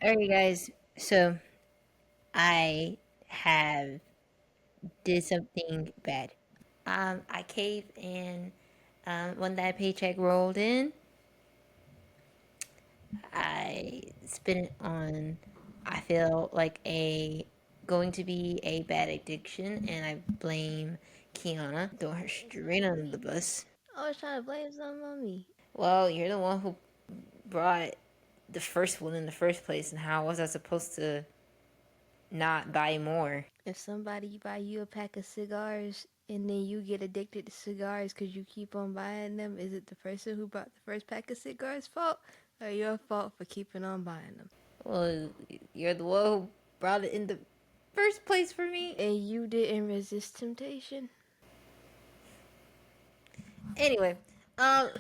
Alright, guys. So I have did something bad. I caved and when that paycheck rolled in, I spent it on. I feel like a going to be a bad addiction, and I blame Keyanna, throwing her straight under the bus. I was trying to blame something on me. Well, you're the one who brought the first one in the first place, and how was I supposed to not buy more? If somebody buy you a pack of cigars and then you get addicted to cigars because you keep on buying them, is it the person who bought the first pack of cigars' fault or your fault for keeping on buying them? Well, you're the one who brought it in the first place for me. And you didn't resist temptation? Anyway, the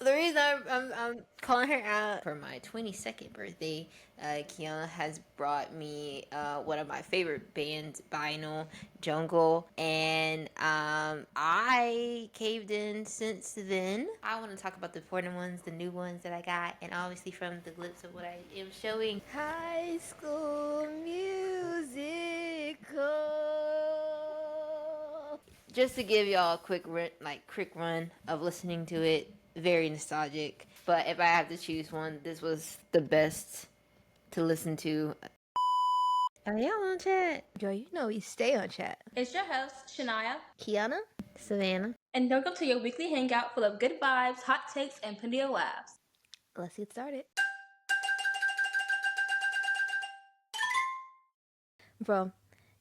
reason I'm calling her out for my 22nd birthday, Keyanna has brought me one of my favorite bands, Vinyl Jungle, and I caved in since then. I want to talk about the important ones, the new ones that I got, and obviously from the glimpse of what I am showing. High School Musical. Just to give y'all a quick run of listening to it, very nostalgic. But if I have to choose one, this was the best to listen to. Are y'all on chat? Yo, you know we stay on chat. It's your host, Shania. Keyanna? Savana. And welcome to your weekly hangout full of good vibes, hot takes, and plenty of laughs. Let's get started. Bro,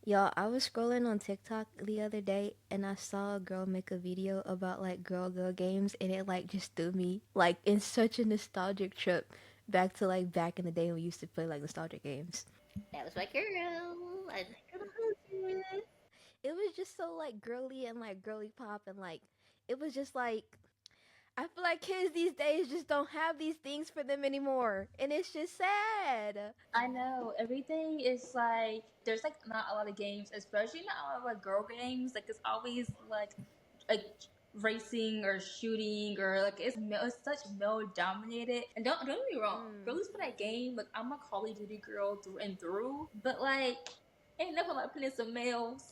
y'all, I was scrolling on TikTok the other day and I saw a girl make a video about like girl games and it like just threw me like in such a nostalgic trip back to like back in the day when we used to play like nostalgic games. That was my girl. I It was just so like girly and like girly pop and like it was just like I feel like kids these days just don't have these things for them anymore and it's just sad. I know everything is like there's like not a lot of games, especially not a lot of like girl games. Like it's always like racing or shooting or like it's such male dominated. And don't get me wrong, girls for that game. Like I'm a Call of Duty girl through and through, but like ain't nothing like putting some males.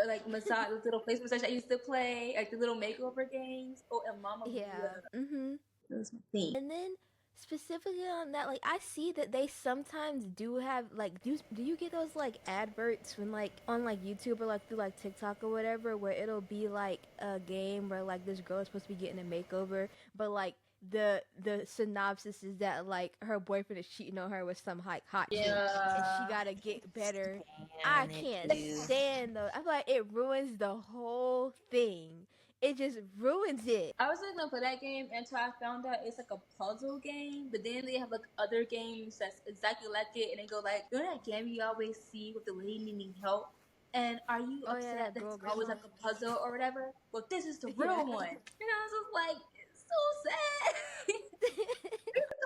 Like massage the little place massage I used to play, like the little makeover games. Oh, and Mama Yeah. Mia. Mhm. That was my thing. And then specifically on that, like I see that they sometimes do have like do you get those like adverts when like on like YouTube or like through like TikTok or whatever where it'll be like a game where like this girl is supposed to be getting a makeover, but like the synopsis is that like her boyfriend is cheating on her with some like hot chick and she Yeah. gotta get better. I can't stand those. I feel like it ruins the whole thing. It just ruins it. I was looking for that game until I found out it's like a puzzle game, but then they have like other games that's exactly like it, and they go like, you know that game you always see with the lady needing help, and are you Oh yeah, upset that that girl it's always grandma. like a puzzle or whatever? Well, this is the Yeah. real one. You know, it's just like it's so sad.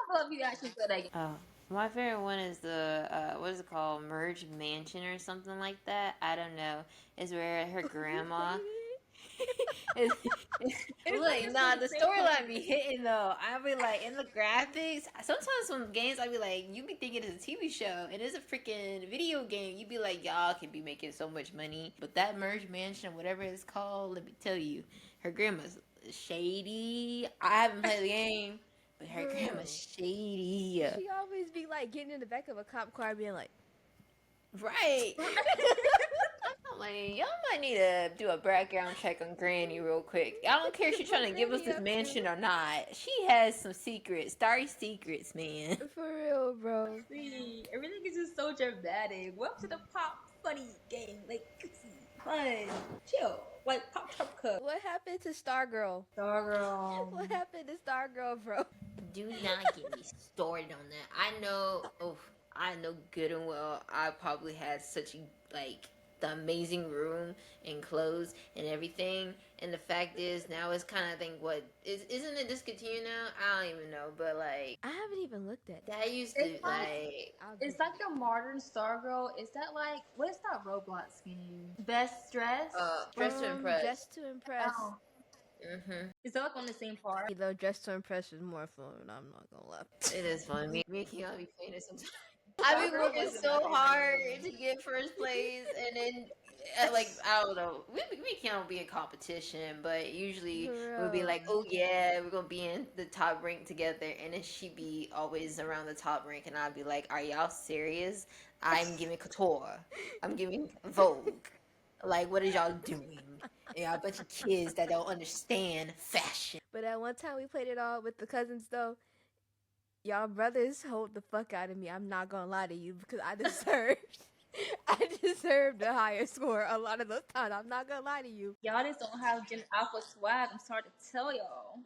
I love you actually play that game. Oh, my favorite one is the what is it called? Merge Mansion or something like that. I don't know. It's where her grandma. it's, It's like Look, it's nah, really the storyline be hitting though. I be like in the graphics. Sometimes some games I be like, you be thinking it's a TV show and it's a freaking video game. You be like, y'all could be making so much money, but that Merge Mansion, whatever it's called, let me tell you, her grandma's shady. I haven't played the game, but her Bro. grandma's shady. She always be like getting in the back of a cop car being like, Right. I'm like, y'all might need to do a background check on Granny real quick. I don't care if she's trying to give us this mansion or not. She has some secrets, starry secrets, man. for real, bro. See, everything is just so dramatic. Welcome to the pop funny game. Like, fun, chill, like pop top cup. What happened to Stargirl? Stargirl. What happened to Stargirl, bro? Do not get me started on that. I know good and well I probably had such like the amazing room and clothes and everything. And the fact is now it's kind of think isn't it discontinued now? I don't even know, but like I haven't even looked at that used to It's like like it's like the modern Stargirl. Is that like what is that Roblox game? Best Dress? Dress to Impress. Dress to Impress. Oh, Mm-hmm. Is that like on the same part? Though Dress to Impress is more fun. I'm not gonna lie. It is fun. Me and Keon be playing it sometimes. I be Soccer working wasn't my so favorite hard game. to get first place, and then like I don't know, we can't be in competition, but usually we'll be like, Bro. oh yeah, we're gonna be in the top rank together, and then she be always around the top rank, and I'd be like, are y'all serious? I'm giving couture, I'm giving Vogue. Like, what is y'all doing? Yeah, a bunch of kids that don't understand fashion. But at one time we played it all with the cousins though. Y'all brothers hold the fuck out of me. I'm not gonna lie to you because I deserved I deserved a higher score a lot of those times. I'm not gonna lie to you. Y'all just don't have Gen Alpha swag. I'm sorry to tell y'all.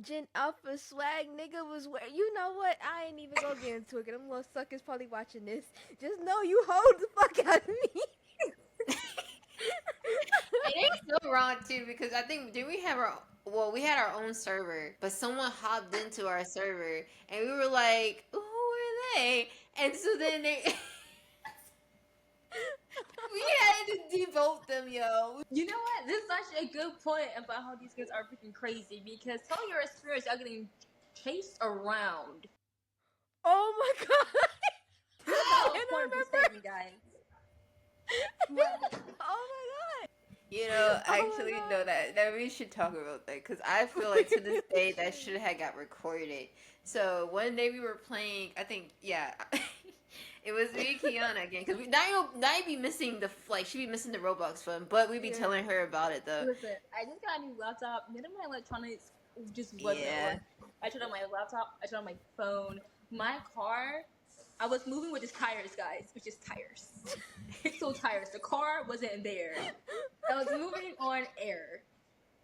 Gen Alpha swag nigga was where you know what? I ain't even gonna get into it. 'Cause them little suckers probably watching this. Just know you hold the fuck out of me. And it's so wrong too because I think did we have our well we had our own server, but someone hopped into our server and we were like, who are they? And so then they we had to devote them, yo. You know what? This is actually a good point about how these kids are freaking crazy because tell your experience y'all getting chased around. Oh my god. This is not And a I point of the remember. statement, guys. Oh my god. You know, Oh my actually, no, god. that we should talk about that because I feel like to this day that should have got recorded. So one day we were playing, I think, yeah, it was me and Keyanna again because now be missing the like she be missing the Roblox fun, but we be Yeah. telling her about it though. Listen, I just got a new laptop. None of my electronics just wasn't Yeah. working. I turned on my laptop. I turned on my phone. My car. I was moving with just tires, guys. With just tires. Pixel tires. The car wasn't there. I was moving on air.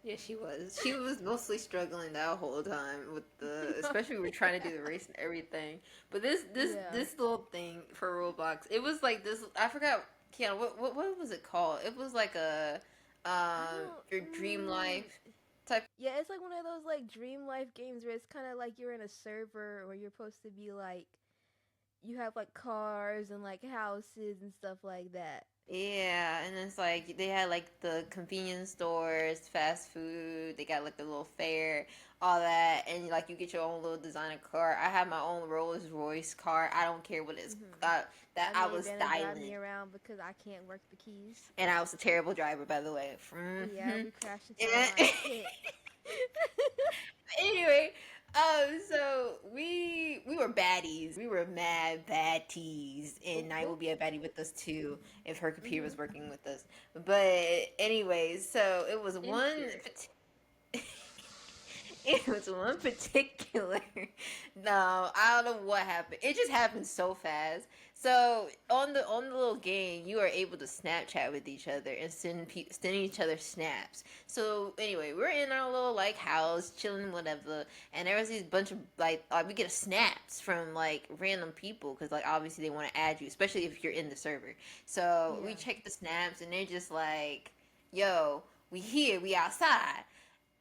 Yeah, she was. She was mostly struggling that whole time with the, especially we were trying to do the race and everything. But Yeah. this little thing for Roblox, it was like this. I forgot, Kiana. What was it called? It was like a I your don't. dream life type. Yeah, it's like one of those like dream life games where it's kind of like you're in a server where you're supposed to be like you have like cars and like houses and stuff like that. Yeah, and it's like they had like the convenience stores, fast food. They got like the little fair, all that, and like you get your own little designer car. I have my own Rolls Royce car. I don't care what it's that I I made was Vanna drive me styling, around because I can't work the keys. and I was a terrible driver, by the way. Yeah, Hmm. we crashed into a line of shit. Anyway, so we were baddies. We were mad baddies, and Night will be a baddie with us too if her computer was working with us. But anyways, so it was In one. spirit. It was one particular. No, I don't know what happened. It just happened so fast. So on the little game, you are able to Snapchat with each other and send each other snaps. So anyway, we're in our little like house, chilling, whatever. And there was these bunch of like we get snaps from like random people because like obviously they want to add you, especially if you're in the server. So we Yeah. check the snaps and they're just like, "Yo, we here, we outside."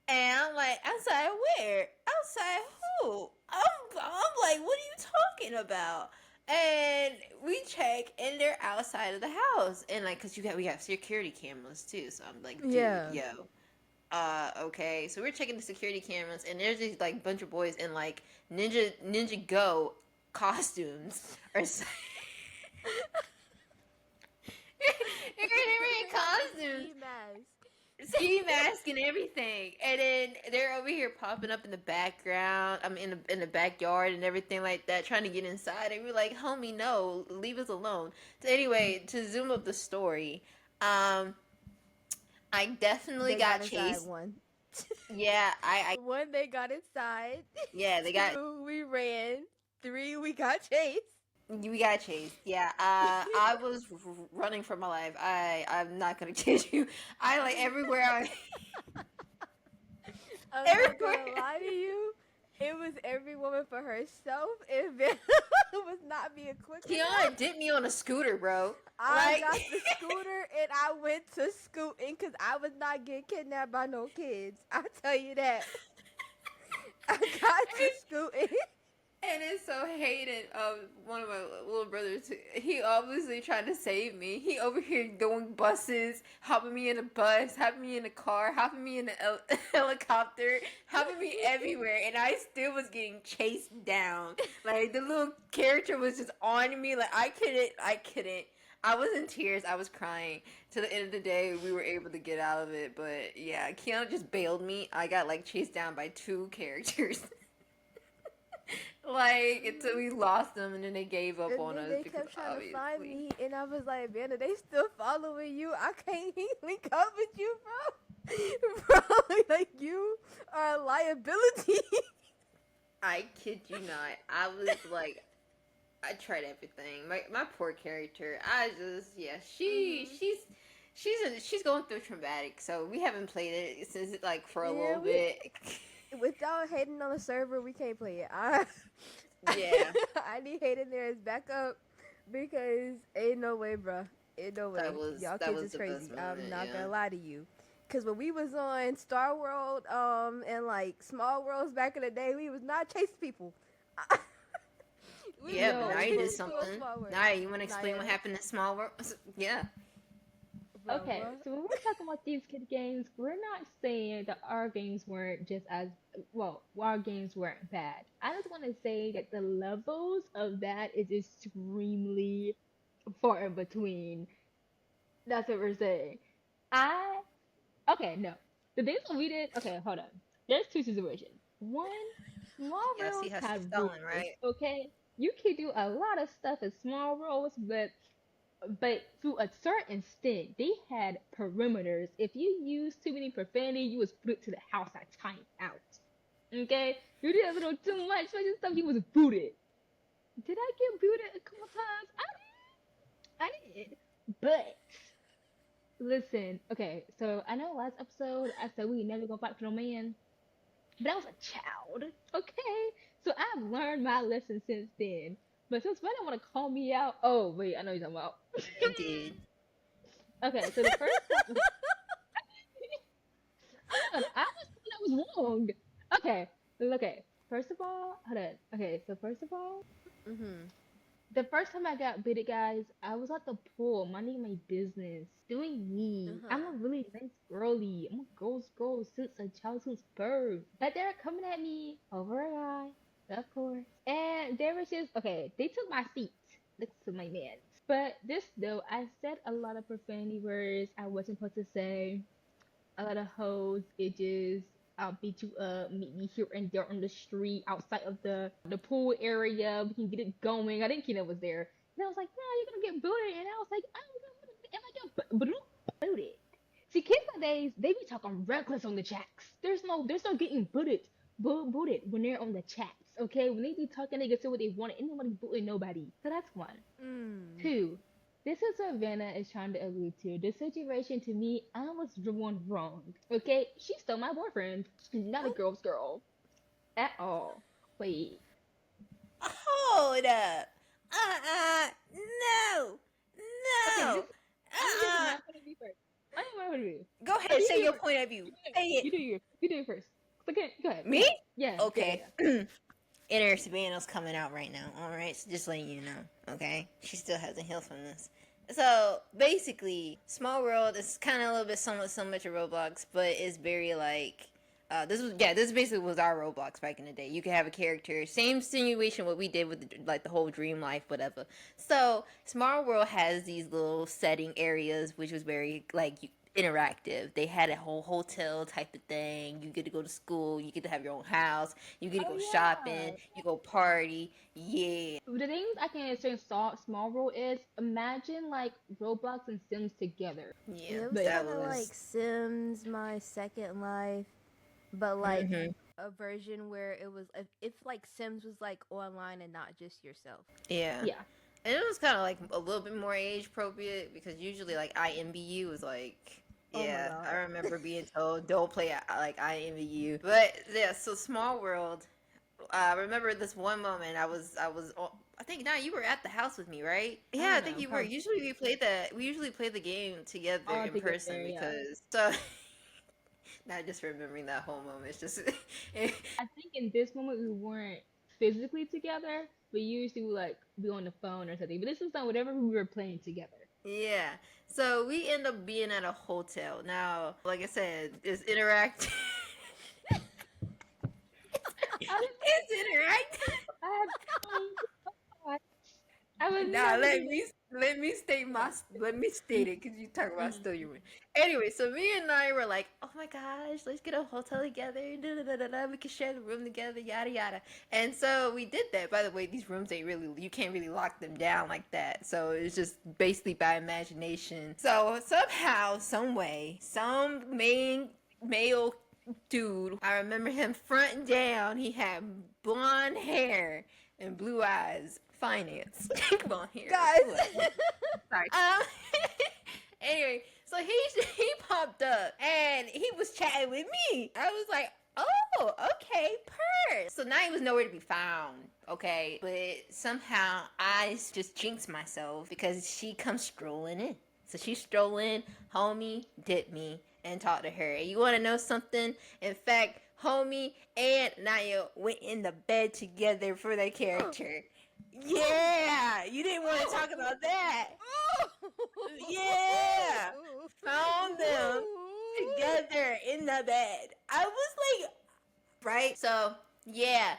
And I'm like, outside where? Outside who? I'm like, what are you talking about? And we check, and they're outside of the house, and like, cause we have security cameras too. So I'm like, dude, Yeah. yo, okay. So we're checking the security cameras, and there's these like bunch of boys in like Ninja Go costumes or something. They're in costumes, Ski mask. ski mask and everything, and then they're over here popping up in the background. I'm in the backyard and everything like that, trying to get inside. And we're like, "Homie, no, leave us alone." So anyway, to zoom up the story, um, I definitely They got got inside chased. one. Yeah, I One, they got inside. yeah, they got Two, we ran. Three, we got chased. we got chased. Yeah, I was running for my life. I'm not gonna kid you. I like everywhere I I'm not gonna everywhere. lie to you. It was every woman for herself. If Vanna was not being quick Keanu enough, dipped me on a scooter, bro. I Like. got the scooter and I went to scooting because I was not getting kidnapped by no kids. I'll tell you that. I got to scooting. And it's so hated. One of my little brothers, he obviously tried to save me. He over here doing buses, hopping me in a bus, hopping me in a car, hopping me in a helicopter, hopping me everywhere, and I still was getting chased down. Like the little character was just on me. Like I couldn't. I was in tears. I was crying. To the end of the day, we were able to get out of it. But yeah, Keanu just bailed me. I got like chased down by two characters. Like until we lost them, and then they gave up And on then us they because kept trying to find obviously. me, and I was like, Amanda, they still following you. I can't link up with you, bro. Bro, like you are a liability. I kid you not. I was like, I tried everything. My poor character. I just yeah. She's going through traumatic. So we haven't played it since like for a Yeah, little bit. without hating on the server, we can't play it. Yeah, I need Hayden there as backup because ain't no way, bro. Ain't no way. Y'all that kids was is the crazy. best I'm moment. not Yeah. gonna lie to you. Cause when we was on Star World, and like Small Worlds back in the day, we was not chasing people. We was Yeah, but not now Yo, you did chasing people in something. Small World. Now you want to Nah, explain what yeah, happened in Small World? Yeah. bro, okay, what? so when we're talking about these kid games, we're not saying that our games weren't just as well, our games weren't bad. I just want to say that the levels of that is extremely far in between. That's what we're saying. I Okay, no. The things that we did, okay, hold on. There's two situations. One, small Yeah. See worlds how she's have going, rules, right? okay? You can do a lot of stuff in small worlds, but to a certain extent, they had perimeters. If you use too many profanity, you was put to the house at time out. Okay? You did a little too much such stuff, you was booted. Did I get booted a couple times? I did. But listen, okay, so I know last episode I said we never go back to no man, but I was a child, okay? So I've learned my lesson since then. But since when I want to call me out, oh wait, I know you're talking about. I did. Okay, so the first time, hold on, I was wrong. Okay, okay. First of all, hold on. Okay, so first of all, Mhm. the first time I got bitten, guys, I was at the pool, minding my business, doing Uh me. I'm huh. a really nice girly. I'm a girl's girl since a child since birth. But they're coming at me over a guy, of course. And they was just okay. They took my seat next to my man. But this though, I said a lot of profanity words I wasn't supposed to say, a lot of hoes, bitches. I'll beat you up. Meet me here and there on the street, outside of the pool area. We can get it going. I didn't Kina was there. And I was like, "No, you're gonna get booted." And I was like, "Am I gonna get booted?" See, kids nowadays they be talking reckless on the chats. There's no getting booted when they're on the chats. Okay, when they be talking, they can say what they want. Ain't nobody booting nobody. So that's one. Mm. Two, this is what Vanna is trying to allude to. This situation to me, I was the one wrong. Okay? She's still my boyfriend. Not a Oh. girl's girl. At all. Wait. Hold up. No. Okay, this No. I'm gonna give you Uh-uh. my point of view first. I know my point of view. Go Okay, ahead, you say do it your first. point of view. You do it. Say it. You do it first. Okay, go ahead, go Me? ahead. Yeah, yeah, Okay. yeah. Inner Savannah's coming out right now. Alright, so just letting you know. Okay? She still hasn't healed from this. So basically, Small World is kind of a little bit somewhat similar to Roblox, but it's very like this basically was our Roblox back in the day. You could have a character, same situation what we did with like the whole dream life, whatever. So Small World has these little setting areas, which was very like interactive. They had a whole hotel type of thing. You get to go to school. You get to have your own house. You get to Oh go shopping. yeah. You go party. Yeah, The things I can say in small role is imagine like Roblox and Sims together. yeah. It was But That kind of was. like Sims, My Second Life, but like Mm-hmm. a version where it was if like Sims was like online and not just yourself. Yeah. yeah. And it was kind of like a little bit more age appropriate because usually like IMBU was like, Oh my yeah, I god. remember being told don't play like IMBU. But yeah, so Small World. I remember this one moment. I think now you were at the house with me, right? I Yeah, I don't think know. you were. Usually we play the game together All in person together, yeah. because so. Not just remembering that whole moment. It's just I think in this moment we weren't physically together, we usually would like be on the phone or something. But this was not whatever we were playing together. Yeah. So we end up being at a hotel. Now, like I said, it's interactive. I, It's interactive. I have I would Nah, never do let me state it because you talk about that. still your room. Anyway, so me and I were like, oh my gosh, let's get a hotel together. Da, da, da, da, da. We can share the room together, yada yada. And so we did that. By the way, these rooms ain't really, you can't really lock them down like that. So it's just basically by imagination. So somehow, some way, some male dude, I remember him front and down. He had blonde hair and blue eyes. Finance. Blonde hair. Guys. Sorry. Anyway, so he popped up and he was chatting with me. I was like, oh, okay, purr. So now he was nowhere to be found. Okay, but somehow I just jinxed myself because she comes strolling in. So she's strolling, homie, dip me, and talk to her. And you want to know something? In fact, homie and Naya went in the bed together for their character. Yeah, you didn't want to talk about that. Yeah, found them together in the bed. I was like, right? So yeah,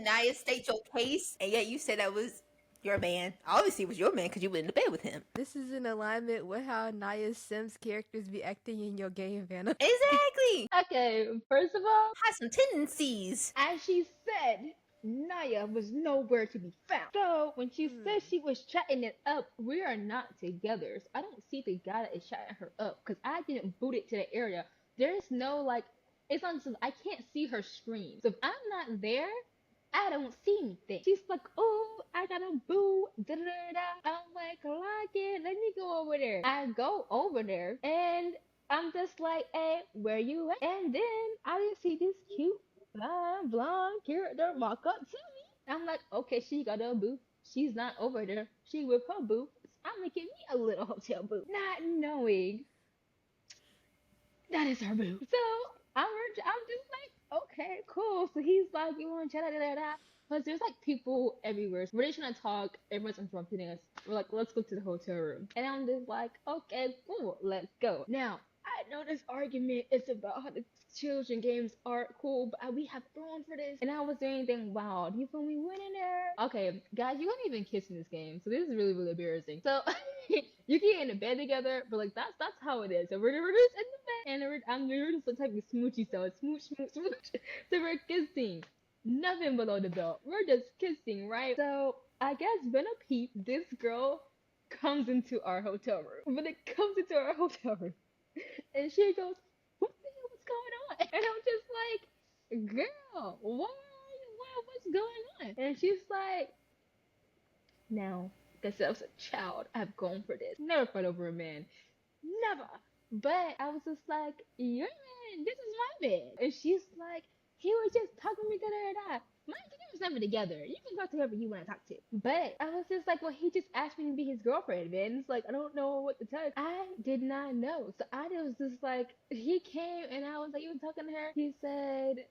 Naya, state your case, and yet you said that was your man. Obviously, it was your man because you went in the bed with him. This is in alignment with how Naya's Sims characters be acting in your game, Vanna. Exactly. Okay, first of all, Has some tendencies. as she said, Naya was nowhere to be found. So when she said she was chatting it up, we are not together. So I don't see the guy that is chatting her up because I didn't boot it to the area. There's no like, it's on. I can't see her screen. So if I'm not there, I don't see anything. She's like, oh, I got a boo. Da da da da. I'm like, like it. Let me go over there. I go over there and I'm just like, hey, where you at? And then I just see this cute blonde character walk up to me. I'm like, okay, she got a boo. She's not over there. She with her boo. I'm gonna give me a little hotel boo. Not knowing that is her boo. So I'm just like, okay, cool. So he's like, you want to chat, da da da. Plus, there's like people everywhere. So we're just trying to talk. Everyone's interrupting us. We're like, let's go to the hotel room. And I'm just like, okay, cool, let's go. Now, I know this argument is about how the children games are cool, but we have grown for this. And I was doing anything wild. You feel me? Went in there. Okay, guys, you can't even kiss in this game. So this is really, really embarrassing. So you can get in the bed together, but like that's how it is. So we're just in the bed, and we're just like a smoochy style, smooch, smooch, smooch. So we're kissing, nothing below the belt. We're just kissing, right? So I guess Ben a peep, this girl comes into our hotel room. When it comes into our hotel room, and she goes, "What the hell is going on?" And I'm just like, "Girl, why? What's going on?" And she's like, now, because I was a child, I've gone for this. Never fought over a man. Never. But I was just like, your man, this is my man. And she's like, he was just talking to me, da da da. Mind you, they was never together. You can talk to whoever you want to talk to. But I was just like, well, he just asked me to be his girlfriend, man. It's like, I don't know what to tell you. I did not know. So I was just like, he came and I was like, you were talking to her? He said,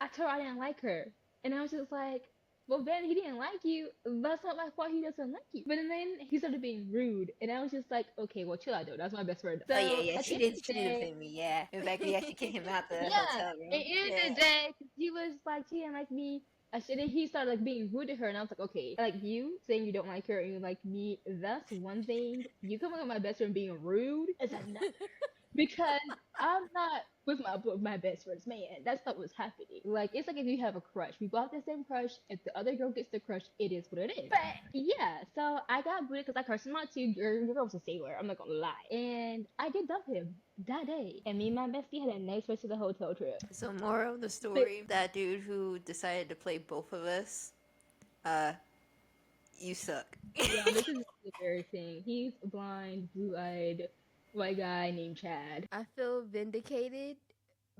I told her I didn't like her. And I was just like, well, Ben, he didn't like you. That's not my fault. He doesn't like you. But then he started being rude, and I was just like, okay, well, chill out, though. That's my best friend. So Oh yeah, yeah. at the She end did. of She the did day, offend me. Yeah. In fact, we actually kicked him out the yeah, hotel at the room. end Yeah. of the day, he was like, she didn't like me. And then he started like being rude to her, and I was like, okay, like you saying you don't like her and you like me, that's one thing. You coming with my best friend being rude is another. Because I'm not with my best friend's man. That's not what's happening. Like it's like if you have a crush, we both have the same crush. If the other girl gets the crush, it is what it is. But yeah, so I got booted because I cursed him out too. Your girl was a sailor. I'm not gonna lie, and I did dump him that day. And me and my bestie had a nice rest of the hotel trip. So moral of the But story: that dude who decided to play both of us, uh, you suck. yeah, this is embarrassing. He's blind, blue-eyed, white guy named Chad. I feel vindicated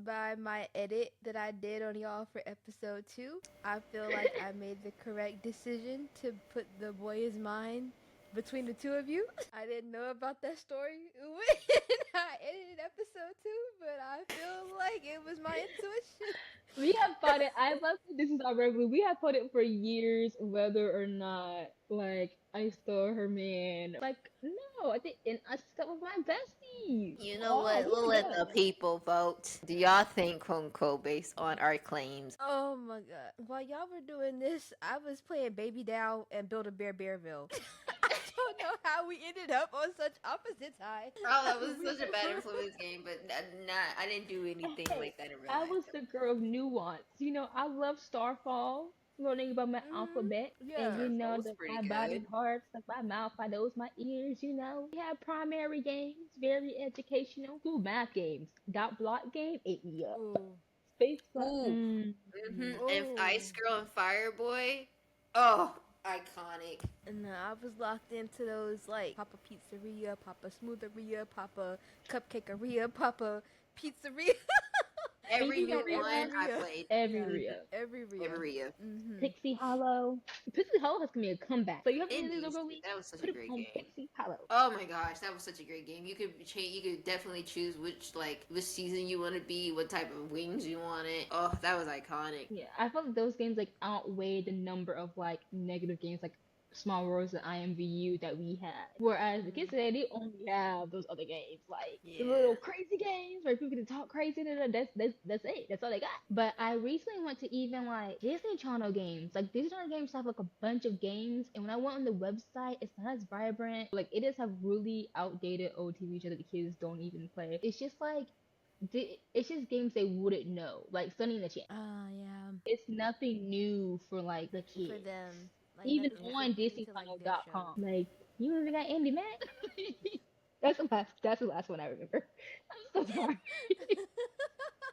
by my edit that I did on y'all for episode 2. I feel like I made the correct decision to put the boy is mine between the two of you. I didn't know about that story when I edited episode 2, but I feel like it was my intuition. We have fought it. I love that this is our rivalry. We have fought it for years, whether or not like I stole her man. Like, no, I think and I stuck with my bestie. You know Oh, what? we We'll were let the good. people vote. Do y'all think quote unquote based on our claims? Oh my god. While y'all were doing this, I was playing Baby Dow and Build a Bear Bearville. I don't know how we ended up on such opposite sides. Oh, that was We such a bad were- influence game, but not. I didn't do anything Hey, like that in real I life. was the girl of nuance. I love Starfall, learning about my Mhm. alphabet, and Yeah. Starfall was like pretty my body good. parts, like my mouth, my nose, my ears. We had primary games, very educational. Cool math games. Dot block game ate me up. Ooh. Space block. Ooh. And Ice Ooh. Girl and Fireboy. Oh, iconic. And I was locked into those like Papa Pizzeria, Papa Smootherria, Papa Cupcakeria, Papa Pizzeria. And Every We new had every one I Ria. played. every Yeah. Mhm. Rio. Every Ria. Every year. Mm-hmm. Pixie Hollow. Pixie Hollow has gonna be a comeback. So you have It any of these needs over to. week? That was such a Put them great on game. Pixie Hollow. Oh my gosh, that was such a great game. You could change. You could definitely choose which season you want to be, what type of wings you wanted. Oh, that was iconic. Yeah, I felt like those games like outweigh the number of like negative games like Small Worlds and IMVU that we had. Whereas the kids Mm-hmm. today, they only have those other games, like the Yeah. little crazy games where people can talk crazy. That's it. That's all they got. But I recently went to even like Disney Channel games. Like Disney Channel games have like a bunch of games, and when I went on the website, it's not as vibrant. Like it does have really outdated old TV shows that the kids don't even play. It's just games they wouldn't know, like Sunny and the Chan. Yeah. It's nothing new for like the For kids. them. Like Even nothing Yeah. on specific to like their show. DisneyChannel.com. Like, you even got Andy Mac? That's the last one I remember. I'm so sorry.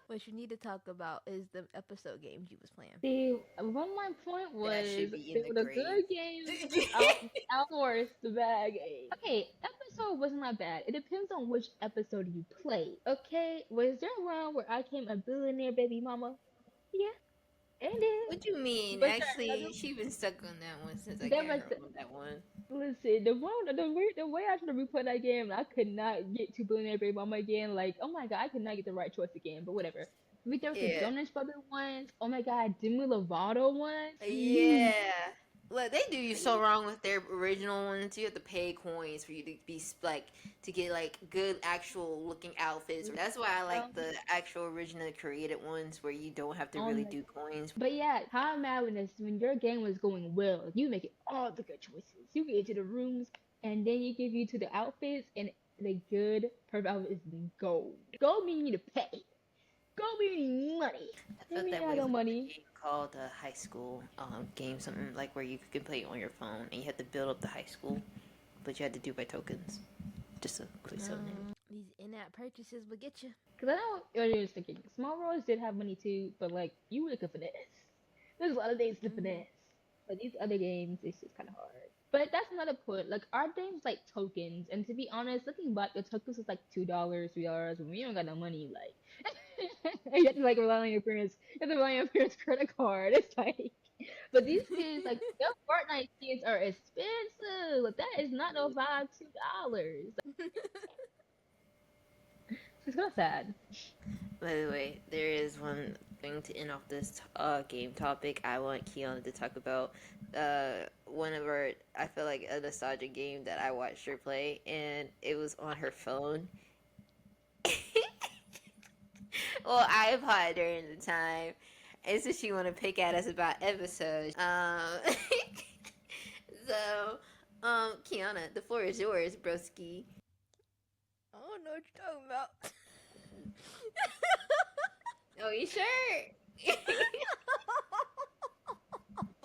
What you need to talk about is the episode games you was playing. See, one my point That should was be in they the were the grave. good games outsourced the bad games. Okay, episode wasn't that bad. It depends on which episode you play. Okay, was there one where I came a billionaire baby mama? Yeah, and then What you mean? was there another? Actually, she been stuck on that one since I There got was her on that one. Listen, the way I tried to replay that game, I could not get to Billionaire Baby Mama again. Like, oh my god, I could not get the right choice again. But whatever. I mean, there was the Yeah. Jonas Brother ones. Oh my god, Demi Lovato ones. Yeesh. Yeah. Look, they do you so wrong with their original ones. You have to pay coins for you to be like to get like good actual looking outfits. That's why I like the actual original created ones where you don't have to Oh really my do coins. But yeah, how I'm mad when when your game was going well, you make it all the good choices. You get to the rooms, and then you give you to the outfits, and the good perfect outfit is gold. Gold mean you need to pay. Gold mean you need money. I You felt mean you that have way no with the money. game called high school game, something like where you could play it on your phone and you had to build up the high school, but you had to do by tokens. Just a quick something. These in-app purchases will get you. Because I know earlier was thinking, Small Worlds did have money too, but like, you really could finesse. There's a lot of things to finesse. But these other games, it's just kind of hard. But that's another point. Like, our games like tokens, and to be honest, looking back, the tokens was like $2, $3, when we don't got no money, like, you have to like rely on your parents, you have to rely on your parents' credit card. It's like, but these kids, like, their Fortnite skins are expensive. Like, that is not no $2. It's kind of sad. By the way, there is one thing to end off this game topic. I want Keyanna to talk about one of her. I feel like a nostalgia game that I watched her play, and it was on her phone. Well, iPod during the time. And so she want to pick at us about episodes. So, Keyanna, the floor is yours, broski. I don't know what you're talking about. Oh, you sure?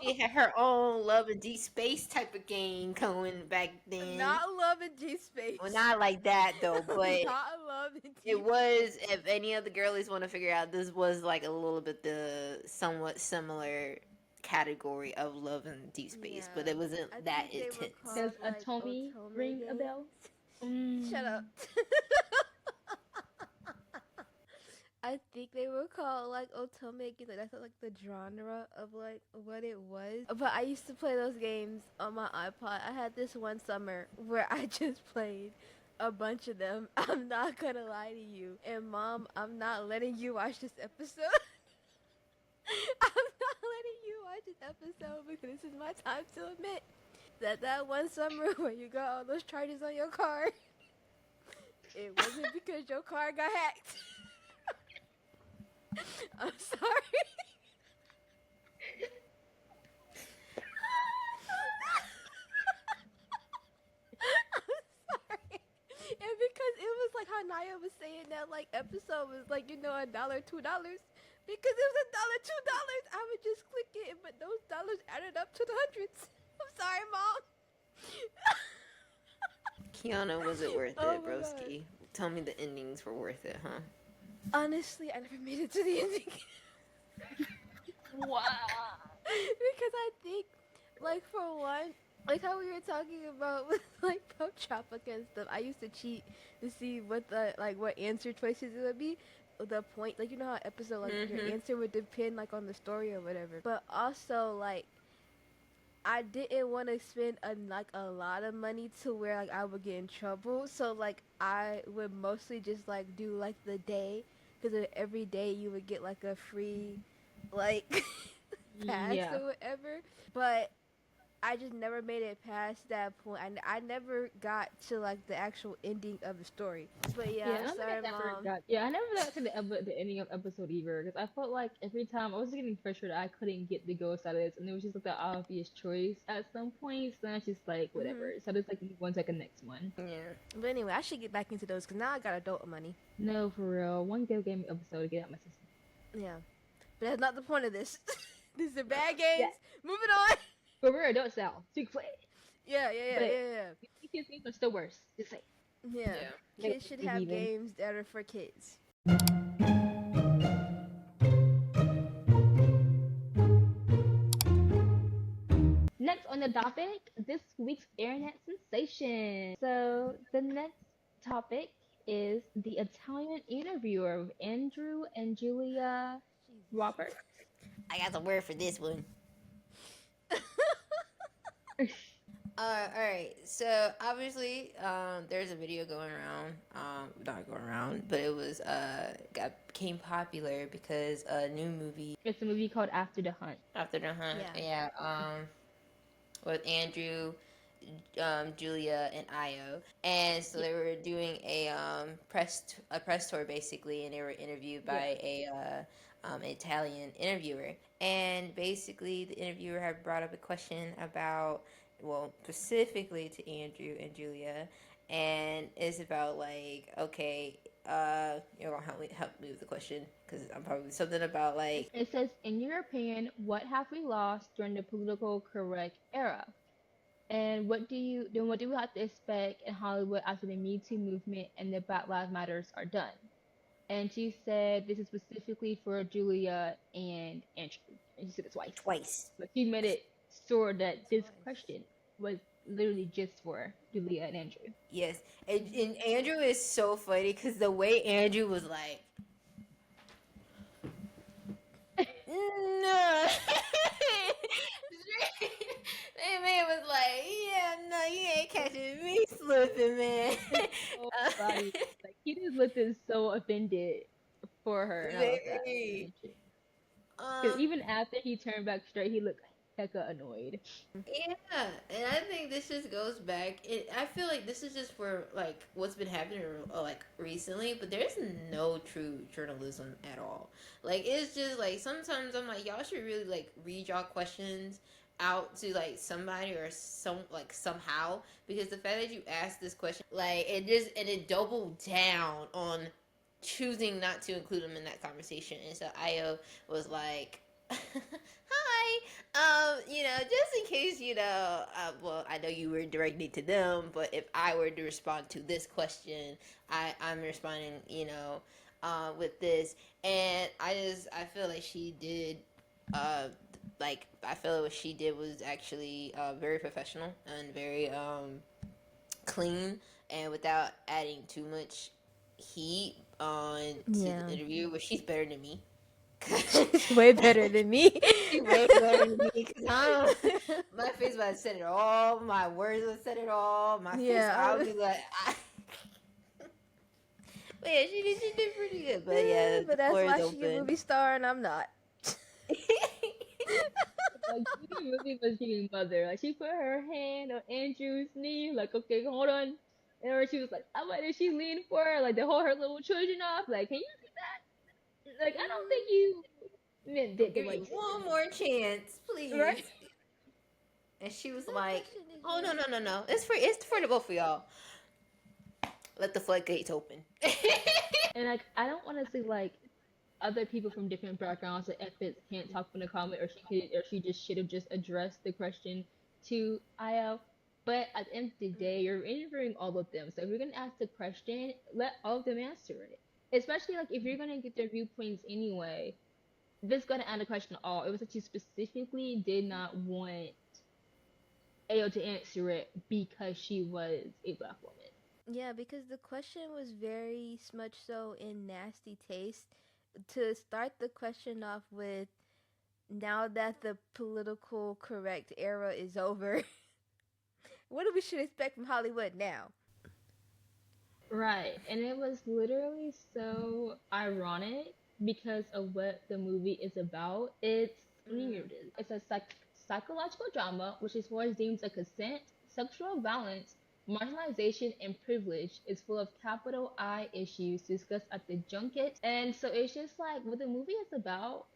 She had her own Love and Deep Space type of game going back then. Not Love and G Space. Well, not like that though, but Not Love and G it was. If any of the girlies want to figure out, this was like a little bit the somewhat similar category of Love and Deep Space, but Yeah. it wasn't I that think they were intense. Does called like Atomi Otome ring a games. bell? Shut up. I think they were called like otome games. Like that's like the genre of like what it was. But I used to play those games on my iPod. I had this one summer where I just played a bunch of them. I'm not gonna lie to you. And mom, I'm not letting you watch this episode. I'm not letting you watch this episode because this is my time to admit that one summer where you got all those charges on your car, it wasn't because your car got hacked. I'm sorry. I'm sorry. And because it was like how Naya was saying that like episode was like, $1, $2. Because it was $1, $2, I would just click it, but those dollars added up to the hundreds. I'm sorry, mom. Keyanna, was it worth Oh it, my god. broski? Tell me the endings were worth it, huh? Honestly, I never made it to the ending. Wow. Because I think, like, for one, like how we were talking about with like Pop Tropica and stuff, I used to cheat to see what the like what answer choices it would be. The point, like, how episode like your Mm-hmm. answer would depend like on the story or whatever. But also like I didn't want to spend a lot of money to where like I would get in trouble. So like I would mostly just like do like the day, because every day you would get like a free like pass Yeah. or whatever. But I just never made it past that point. I never got to like the actual ending of the story. But yeah, Yeah, I I'm don't think sorry, I ever mom. got. Yeah, I never got to the ending of episode either because I felt like every time I was getting frustrated, I couldn't get the ghost out of this, and it was just like the obvious choice at some points. Then I just like Hmm. whatever. So I just like move on to the next one. Yeah. But anyway, I should get back into those because now I got adult money. No, for real. One Go Game episode to get out my system. Yeah, but that's not the point of this. These are bad Yeah, games. Moving on. for real. Don't sell. Speak play. Yeah, yeah, yeah, But yeah, these kids games are still worse. Just say. yeah. Yeah. Yeah. They Kids should the have heathen. games that are for kids. Next on the topic, this week's internet sensation. So the next topic is the Italian interviewer of Andrew and Julia Jesus. Roberts. I got the word for this one. All right. So obviously, there's a video going around. Not going around, but it was became popular because a new movie It's a movie called After the Hunt. After the Hunt. Yeah. Yeah. With Andrew, Julia, and Io, and so Yeah, they were doing a press tour basically, and they were interviewed yeah. by a Italian interviewer, and basically the interviewer had brought up a question about, well, specifically to Andrew and Julia, and it's about like, okay, you're gonna help me with the question because I'm probably something about like, It says, in your opinion, what have we lost during the political correct era? And what do we have to expect in Hollywood after the Me Too movement and the Black Lives Matters are done? And she said this is specifically for Julia and Andrew. And she said it twice. twice. But she made it sure that this Twice. question was literally just for Julia and Andrew. Yes, and Andrew is so funny because the way Andrew was like, no, that man was like, yeah, no, you ain't catching me slipping, man. It's so funny. Like he just looked so offended for her, and I love that. Very. Because Um, even after he turned back straight, he looked hecka annoyed. Yeah, and I think this just goes back. I feel like this is just for like what's been happening like recently, but there's no true journalism at all. Like it's just like sometimes I'm like y'all should really like read y'all questions out to like somebody or somehow, because the fact that you asked this question like it doubled down on choosing not to include them in that conversation, and so Io was like, hi, just in case, well, I know you were directing to them, but if I were to respond to this question, I'm responding, with this. And I feel like she did, I feel like what she did was actually very professional and very clean, and without adding too much. heat on to the Yeah. interview, but she's better than me. She's way better than me. She way better than me because my face would have said it all. My words would have said it all. My face, I would Yeah. be like, but yeah, she did pretty good. But yeah, the But that's floor is why she a open. movie star and I'm not. Like she really was giving mother. Like she put her hand on Andrew's knee, like, okay, hold on. And or she was like, how about if she leaned forward, like to hold her little children off? Like, can you do that? Like, I don't think you I'll did the give right you thing, one more chance, right? please. And she was The like, question is "Oh no, just, no, no, no! It's for the both of y'all. Let the floodgates open." And like, I don't want to say like other people from different backgrounds or efforts can't talk in the comment, or she just should have just addressed the question to IL. But at the end of the day, you're interviewing all of them. So if you're gonna ask the question, let all of them answer it. Especially like if you're gonna get their viewpoints anyway, this gonna add a question at all. It was that you specifically did not want AO to answer it because she was a black woman. yeah, because the question was very much so in nasty taste. To start the question off with, now that the political correct era is over, what do we should expect from Hollywood now? Right, and it was literally so ironic because of what the movie is about. It's Mm. it's a psychological drama which explores themes of consent, sexual violence, marginalization, and privilege. It's full of capital I issues discussed at the junket, and so it's just like what the movie is about.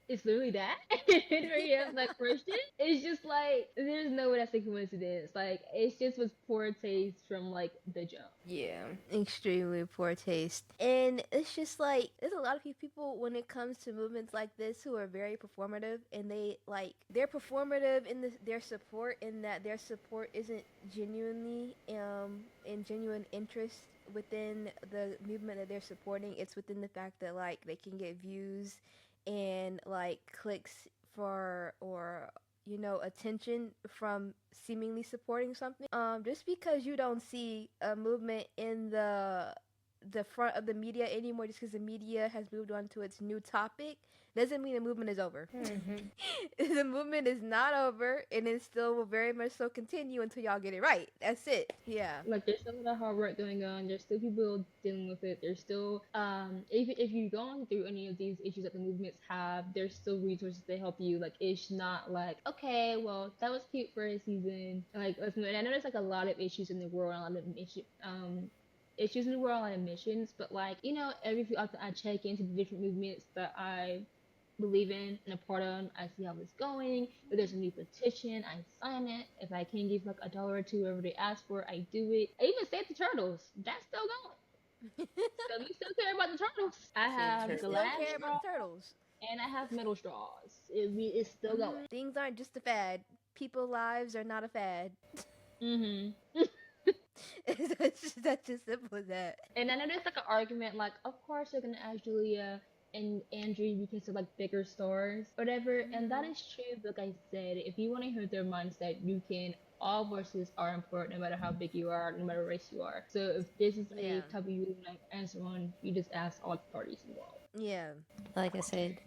It's literally that. And where you have that question, it's just like there's no way that's a coincidence. Like it's just was poor taste from like the jump. Yeah. Extremely poor taste. And it's just like there's a lot of people when it comes to movements like this who are very performative, and they're performative in their support, in that their support isn't genuinely in genuine interest within the movement that they're supporting. It's within the fact that like they can get views and like clicks for, or attention from seemingly supporting something. Just because you don't see a movement in the front of the media anymore, just because the media has moved on to its new topic, doesn't mean the movement is over. Mm-hmm. The movement is not over, and it still will very much so continue until y'all get it right. That's it. Yeah. Like there's still a lot of hard work going on. There's still people dealing with it. There's still if you're going through any of these issues that the movements have, there's still resources to help you. Like it's not like, okay, well that was cute for a season. Like let's move. And I know there's like a lot of issues in the world, a lot of issues in the world, a lot of missions. But like every few often I check into the different movements that I believe in and a part of. I see how it's going. If there's a new petition, I sign it. If I can give like a dollar or two wherever they ask for, I do it. I even save the turtles. That's still going. So we still care about the turtles. I Save have We turtles. still glass care about straw the turtles. and I have metal straws. It's still going. Things aren't just a fad. People's lives are not a fad. Mhm. That's just simple as that. And I know there's like an argument, like, of course they're gonna ask Julia and Andrew because they're like bigger stars, whatever. And that is true. But like I said, if you want to hear their mindset, you can. All voices are important, no matter how big you are, no matter what race you are. So if this is a Yeah. topic you would like answer on, you just ask all the parties involved. Yeah. Like I said,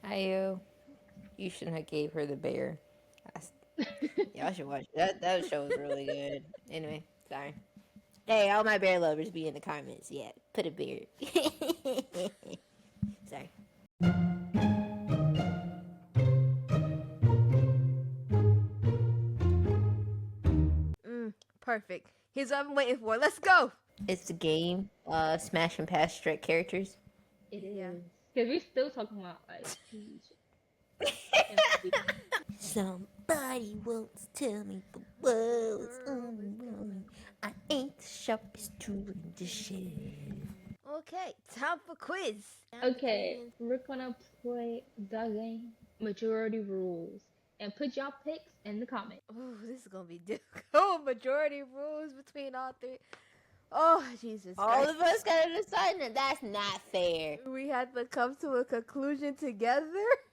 you shouldn't have gave her the bear. Y'all should watch that. That show was really good. Anyway, sorry. Hey, all my bear lovers be in the comments. Yeah, put a bear. Sorry. Perfect. Here's what I'm waiting for. Let's go. It's the game. Smash and pass strike characters. It Yeah. is because we're still talking about like TV Somebody once tell me the world's unruly. I ain't the sharpest tool in the shed. Okay, time for quiz. Okay, we're gonna play the game. Majority rules. And put y'all picks in the comments. Ooh, this is gonna be difficult. Majority rules between all three. Oh, Jesus All Christ. of us gotta decide that. That's not fair. We had to come to a conclusion together.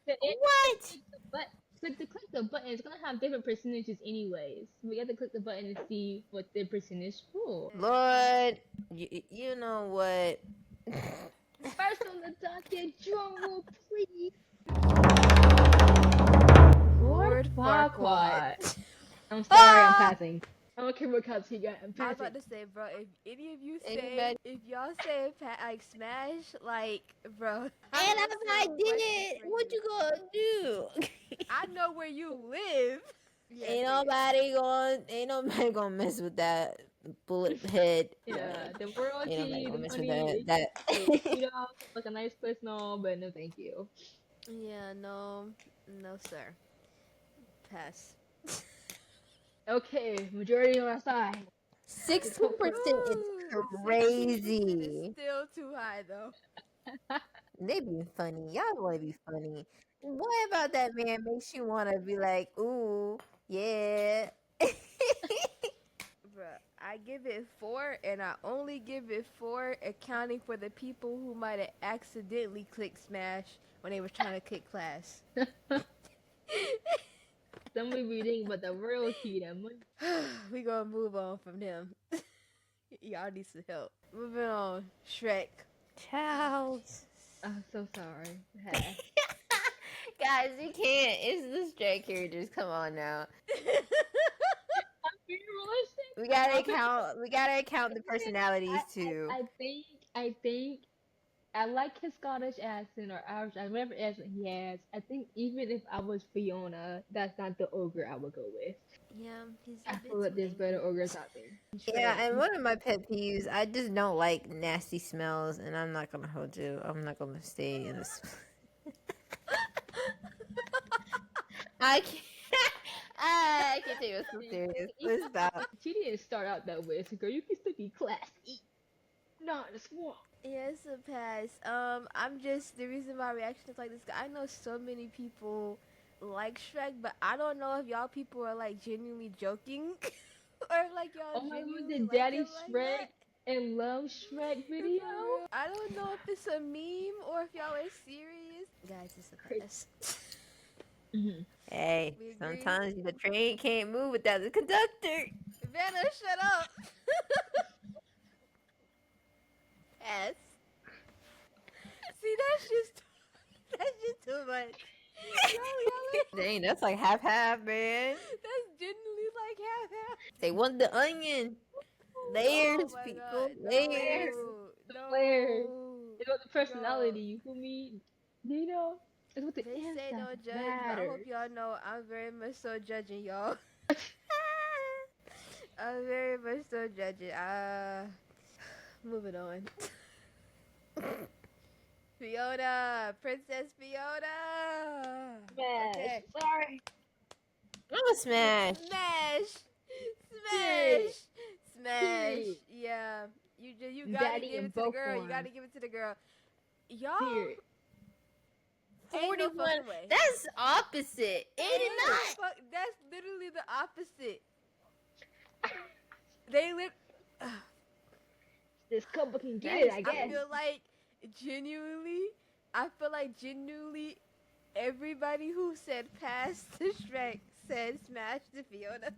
What? But to click the button, it's gonna have different percentages anyways. We have to click the button to see what the percentage rule. Lord, You know what? First on the docket, drum roll, please. Lord Lord Farquaad. Farquaad. I'm sorry, I'm Ah! passing. I don't care what cuts he got. I'm I was passing. about to say, bro, if any of you say, Anybody? if y'all say like Smash, like, bro, I And have if I some questions did, for what you. you gonna do? I know where you live. Yeah, say it. Ain't nobody gonna mess with that bullet head. Yeah, the Ain't nobody royalty, gonna the mess with money, that. it's That. cute. You know, like a nice place and all, but no thank you. Yeah, no, no, sir. Pass. Okay, majority on our side. Let's hope for 16% is Ooh, 16% is crazy. still too high, though. They be funny. Y'all wanna be funny. What about that man makes you wanna be like, ooh, yeah. Bruh, I give it 4, and I only give it 4 accounting for the people who might have accidentally clicked Smash when they was trying to click class. Somebody reading about the royalty, the money. We gonna move on from them. Y'all need some help. Moving on. Shrek. Child. I'm so sorry. Pass. Guys, you can't. It's the stray characters. Come on now. I'm being realistic. We I'm gotta not being account. We gotta account the I, personalities too. I think I like his Scottish accent or Irish accent, whatever accent he has. I think even if I was Fiona, that's not the ogre I would go with. Yeah, he's a I bit feel that too there's better angry. ogres out there. Yeah, Shrek. and one of my pet peeves, I just don't like nasty smells, and I'm not gonna hold you. I'm not gonna stay in this. I can't. I can't take it so serious. Let's stop. She didn't start out that way, so girl, you can still be classy. Not in the swamp. Yeah, it's a pass. I'm just the reason my reaction is like this. I know so many people like Shrek, but I don't know if y'all people are like genuinely joking or like y'all Oh my god, genuinely the like Daddy him like Shrek that. and Love Shrek For video? real. I don't know if it's a meme or if y'all are serious. Guys, it's a Crazy. pass. Hmm. Hey, We agree. sometimes the train can't move without the conductor. Vanna, shut up. Pass. See, that's just too much. Dang, that's like half half, man. That's genuinely like half half. They want the onion. Oh Layers, my people, god, layers. The flares. no, It's about the bro. personality, you feel me? You know? It's what the They say inside don't judge, but I hope matters. y'all know I'm very much so judging y'all. I'm very much so judging. Moving on. Fiona, Princess Fiona. Smash. Okay, Sorry. I'm a smash. smash, Period. smash, smash. Period. Yeah, you gotta Daddy give in it to the both girl. You gotta forms. give it to the girl. Y'all Period. ain't no 41. fucking way. That's opposite. Ain't no 89. fuck. That's literally the opposite. They live. This couple can get That it, is I I guess. true. feel like genuinely. I feel like genuinely everybody who said pass to Shrek said smash to Fiona.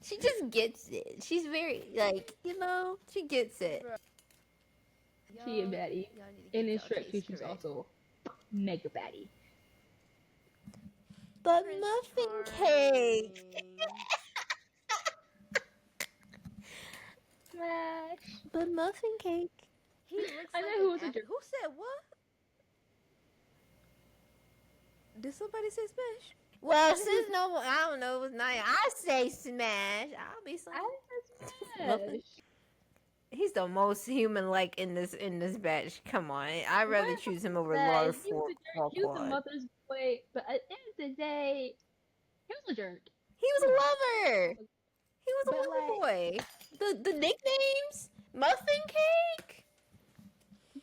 She just gets it. She's very, like, she gets it. Bro, She a y'all, baddie. y'all need to And get in y'all Shrek 2, case she's correct. also mega baddie. But Prince muffin cake. Charming. Smash. But muffin cake. He looks I like know an who was a actor. jerk. Who said what? Did somebody say smash? Well, since no, I don't know, it was nice. I say smash. I'll be some I said muffin. smash. He's the most human-like in this batch. Come on, I'd rather What choose him over that? Lord He was a jerk. He was a Farquaad. mother's boy, but at the end of the day, he was a jerk. He was Come on. a lover. He was a But lover like, boy. The nicknames, muffin cake,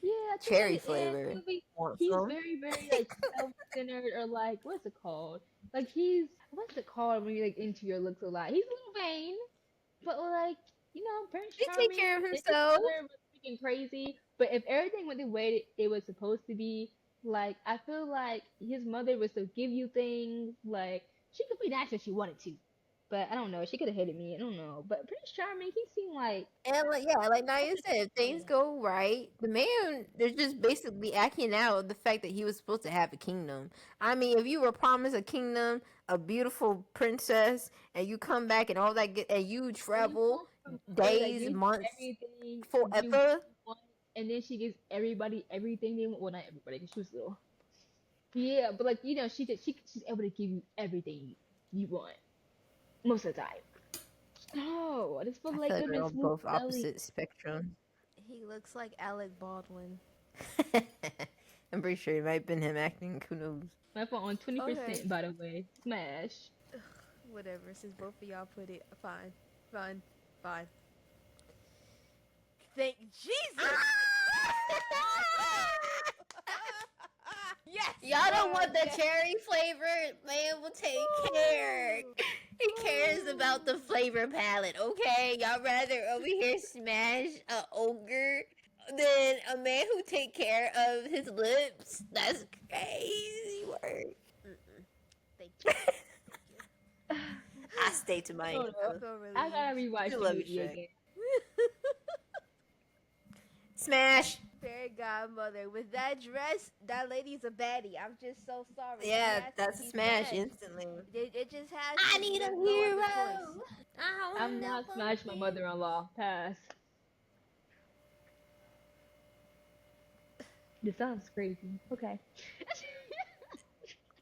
yeah, I think cherry at the end of flavor. the movie, Want he's some? very, very like self-centered or like what's it called? Like he's what's it called when you're like into your looks a lot? He's a little vain, but like Prince He take care Charming of and his himself. mother was freaking crazy. But if everything went the way it was supposed to be, like I feel like his mother would still give you things. Like she could be nice if she wanted to. but I don't know. She could have hated me. I don't know. But Prince Charming, he seemed like And like yeah, like Naya said, if things go right, the man they're just basically acting out the fact that he was supposed to have a kingdom. I mean, if you were promised a kingdom, a beautiful princess, and you come back and all that, and you and you travel come from her that days, gives months, everything forever. you want, and then she gives everybody everything they want. Well, not everybody, because she was little. Yeah, but like she's able to give you everything you want most of the time. Oh, I just feel I like feel like they've we're been on smooth both sailing. opposite spectrum. He looks like Alec Baldwin. I'm pretty sure it might have been him acting. Who knows? My phone on Okay, 20%, by the way. Smash. whatever. Since both of y'all put it, fine, fine, fine. Thank Jesus. Yes. Y'all don't Lord, want the yes. cherry flavor? Man will take care. Ooh. He cares about the Ooh. flavor palette, okay? Y'all rather over here smash a ogre than a man who take care of his lips? That's crazy work. Mm-mm. Thank you. I stay to my Oh no. I answer. feel I gotta relieved. I rewatch do the love you, movie Shrek. again. Smash! Fairy godmother with that dress, that lady's a baddie. I'm just so sorry. She Yeah, has that's to a be smash smashed. instantly. It just has I to. need a There's no other choice. hero. I I'm wanna not smash my win. mother-in-law. Pass. This sounds crazy. Okay.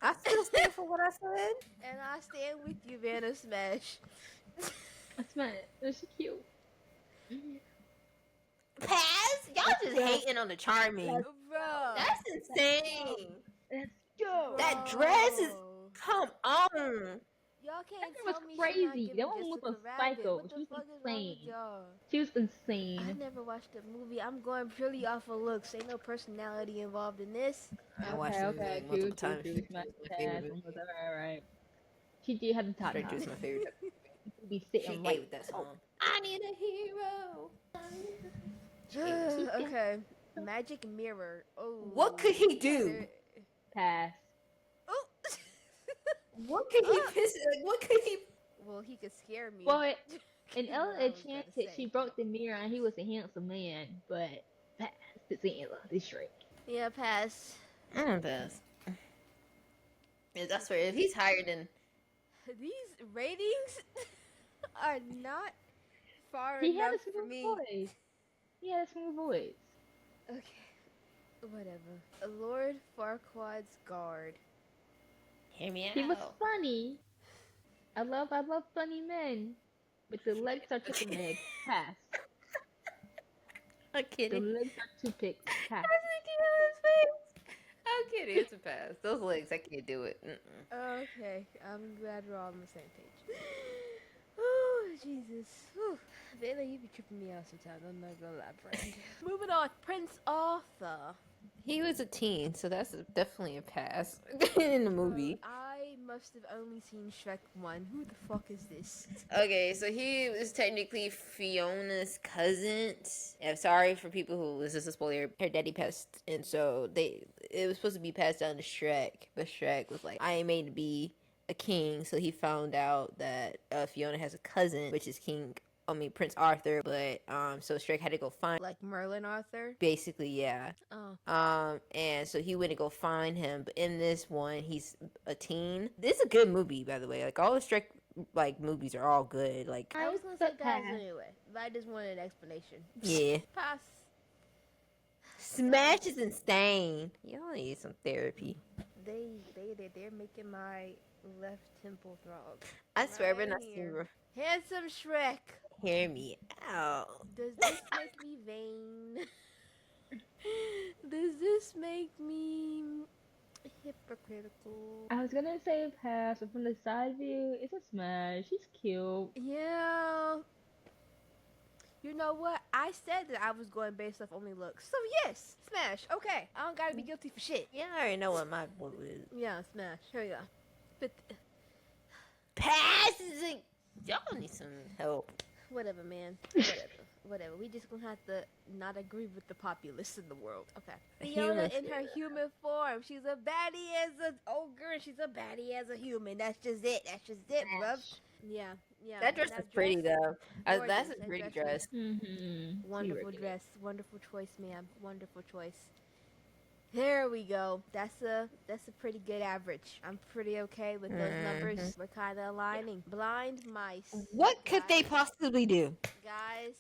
I still stand for what I said. And I stand with you, Vanna Smash. I smash. Oh, she cute. Pass? Y'all Let's just go. hating on the charming. Let's Bro. go. That's Let's go. insane. Let's go. That dress is Bro. come on. Y'all That can't girl tell was me she not crazy. That giving woman was a Jessica Rabbit. psycho. What She the was fuck is wrong with insane. y'all? She was I insane. never watched the movie. I'm going purely off of looks. Ain't no personality involved in this. I watched Okay, the movie okay, like true, multiple true, times. true. Shrek Smash 2 is my favorite pass. movie. Alright. She did have the top Shrek 2 knot. is my favorite type of movie. She be She sitting ate right. with that Oh, song. I need a hero. She ate with she song. got Okay. Magic mirror. Oh. What could he do? pass. Oh. What could he piss? Like, what could he? Well, he could scare me. But in Is Ella what I was gonna Enchanted, she say. broke the mirror and he was a handsome man. But pass. It's Ella, this Shrek. Yeah, pass. I'm pass. Yeah, that's where if he's higher than These ratings are not far He had enough a for smooth me. voice. He had a smooth voice. Okay. Whatever. Lord Farquaad's guard. hear me He was out. funny. I love funny men. But the legs are chicken legs. Pass. I'm The kidding. legs are toothpicks. Pass. I was thinking of his face. I'm kidding. It's a pass. Those legs, I can't do it. Mm-mm. Okay, I'm glad we're all on the same page. Oh, Jesus. Whew. Vela, you be tripping me out sometimes. I'm not gonna lie, friend. Moving on. Prince Arthur. He was a teen, so that's definitely a pass in the movie. I must have only seen Shrek 1. Who the fuck is this? Okay, so he was technically Fiona's cousin. I'm sorry for people who this is a spoiler. Her daddy passed, and so it was supposed to be passed down to Shrek, but Shrek was like, "I ain't made to be a king," so he found out that Fiona has a cousin, which is Prince Arthur. But so Shrek had to go find. Like Merlin Arthur? Basically, yeah. Oh. And so he went to go find him. But in this one, he's a teen. This is a good movie, by the way. Like all the Shrek like movies are all good. Like I was gonna say But pass pass. anyway, but I just wanted an explanation. yeah, Pass. Smash is insane. Y'all need some therapy. They're making my left temple throb. I swear, Right but not here. Handsome Shrek. hear me out. Does this make me vain? Does this make me hypocritical? I was gonna say pass, but from the side view, it's a smash. He's cute. Yeah. You know what? I said that I was going based off only looks. So yes, smash. Okay. I don't gotta be guilty for shit. Yeah, I already know what my vote is. Yeah, smash. Here we go. But Pass is a, y'all need some help. whatever, man. Whatever. We just gonna have to not agree with the populace in the world. Okay. Fiona in her human form. She's a baddie as an ogre and she's a baddie as a human. That's just it. Bruv. Yeah, yeah. That dress is That dress, pretty though. That's gorgeous. a That pretty dress was dress. Mm-hmm. She wonderful working it. dress. Wonderful choice, ma'am. Wonderful choice. There we go. That's a pretty good average. I'm pretty okay with those Hmm. numbers. We're kind of Yeah. aligning. Blind mice, What could they guys. possibly do? Guys,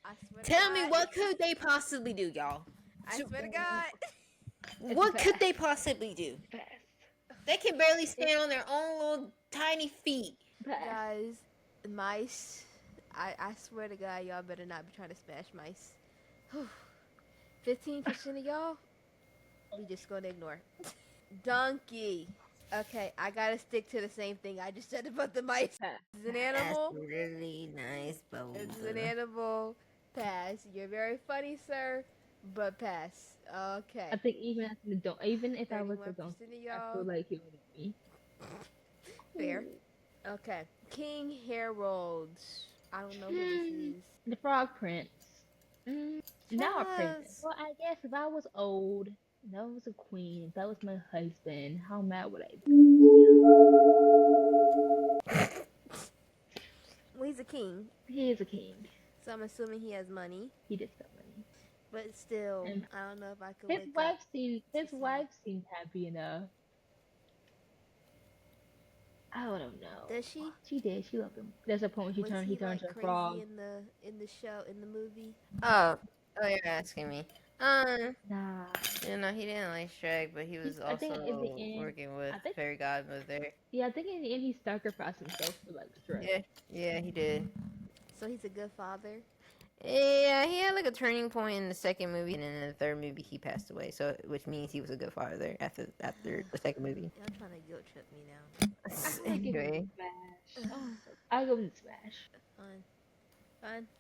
I swear to Tell me God. what could they possibly do, y'all? I swear to God. It's a What could pass. they possibly do? Pass. They can barely It's stand on their own little tiny feet. pass. Guys, mice. I swear to God, y'all better not be trying to smash mice. 15% of y'all, we just gonna ignore. Donkey. Okay, I gotta stick to the same thing I just said about the mice. Pass. It's an That's animal. really nice, It's an Boba. animal. Pass. You're very funny, sir, but pass. I Okay. think even as the don't, even if I was the 31% of donkey, I feel y'all. like he would get me. Fair. Okay. King Harold. I don't know who this is. The Frog Prince. Mm, now a princess. Yes. Well, I guess if I was old, if I was a queen, if that was my husband, how mad would I Well, he's a king, be? He is a king. so I'm assuming he has money. He did spend money. But still, And I don't know if I could his wake up wife seemed to his see. wife seemed happy enough. I don't know. Does she? She did. She loved him. There's a point when Was he he turned like to a crazy frog. in the show in the movie? Oh, oh, you're asking me. Nah. You know, he didn't like Shrek, but he was I think in the also end, working with I think Fairy Godmother. yeah, I think in the end he sacrificed himself for like Shrek. Yeah, yeah, he did. So he's a good father. Yeah, he had like a turning point in the second movie, and then in the third movie he passed away. So, which means he was a good father after the second movie. Y'all trying to guilt trip me now. I feel like giving Anyway, Smash. Oh, I'll go with Smash.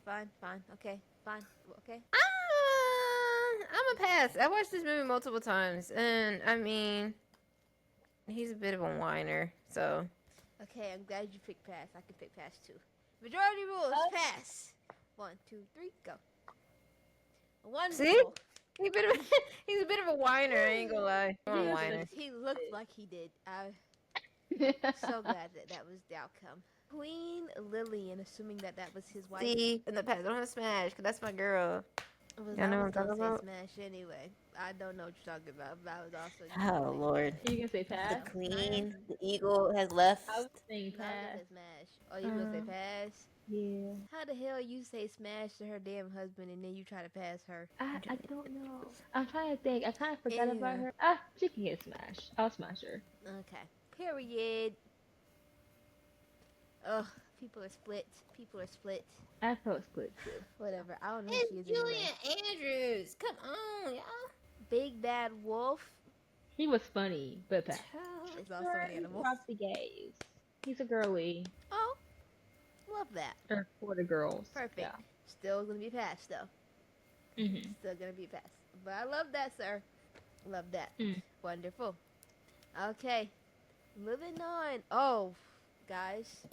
Fine, fine. Okay, fine. Okay. I'm a pass. I watched this movie multiple times, and I mean, he's a bit of a whiner. So, Okay, I'm glad you picked pass. I can pick pass too. Majority rules, Oh, pass. 1, 2, 3, go. see, Wonderful. he's a bit of a whiner. I ain't gonna lie. I'm a he is whiner. He looked like he did. I'm so glad that that was the outcome. Queen Lillian, assuming that that was his wife. See, in the past, don't have Smash, cause that's my girl. Was Y'all I know what was I'm gonna talking say about? Smash anyway. I don't know what you're talking about, but I was also Oh like, Lord, You can say the pass. queen, the eagle has left. I was saying no, I was gonna pass. say Smash. Oh, you was gonna say pass? Yeah. How the hell you say Smash to her damn husband and then you try to pass her? I don't know. I'm trying to think. I kind of forgot about Ew. her. Ah, she can get smashed. I'll smash her. Okay. Period. Ugh. People are split. People are split. I felt split too. Whatever. I don't know who she It's is anyway. Julian Andrews. Come on, y'all. Big Bad Wolf He was funny, but pass. is also an He animal. dropped the gays. He's a girly. Oh, love that. Or for the girls. Perfect. Yeah. Still gonna be passed though. Mhm. Still gonna be passed. But I love that, sir. Love that. Mm. Wonderful. Okay. Moving on. Oh, guys.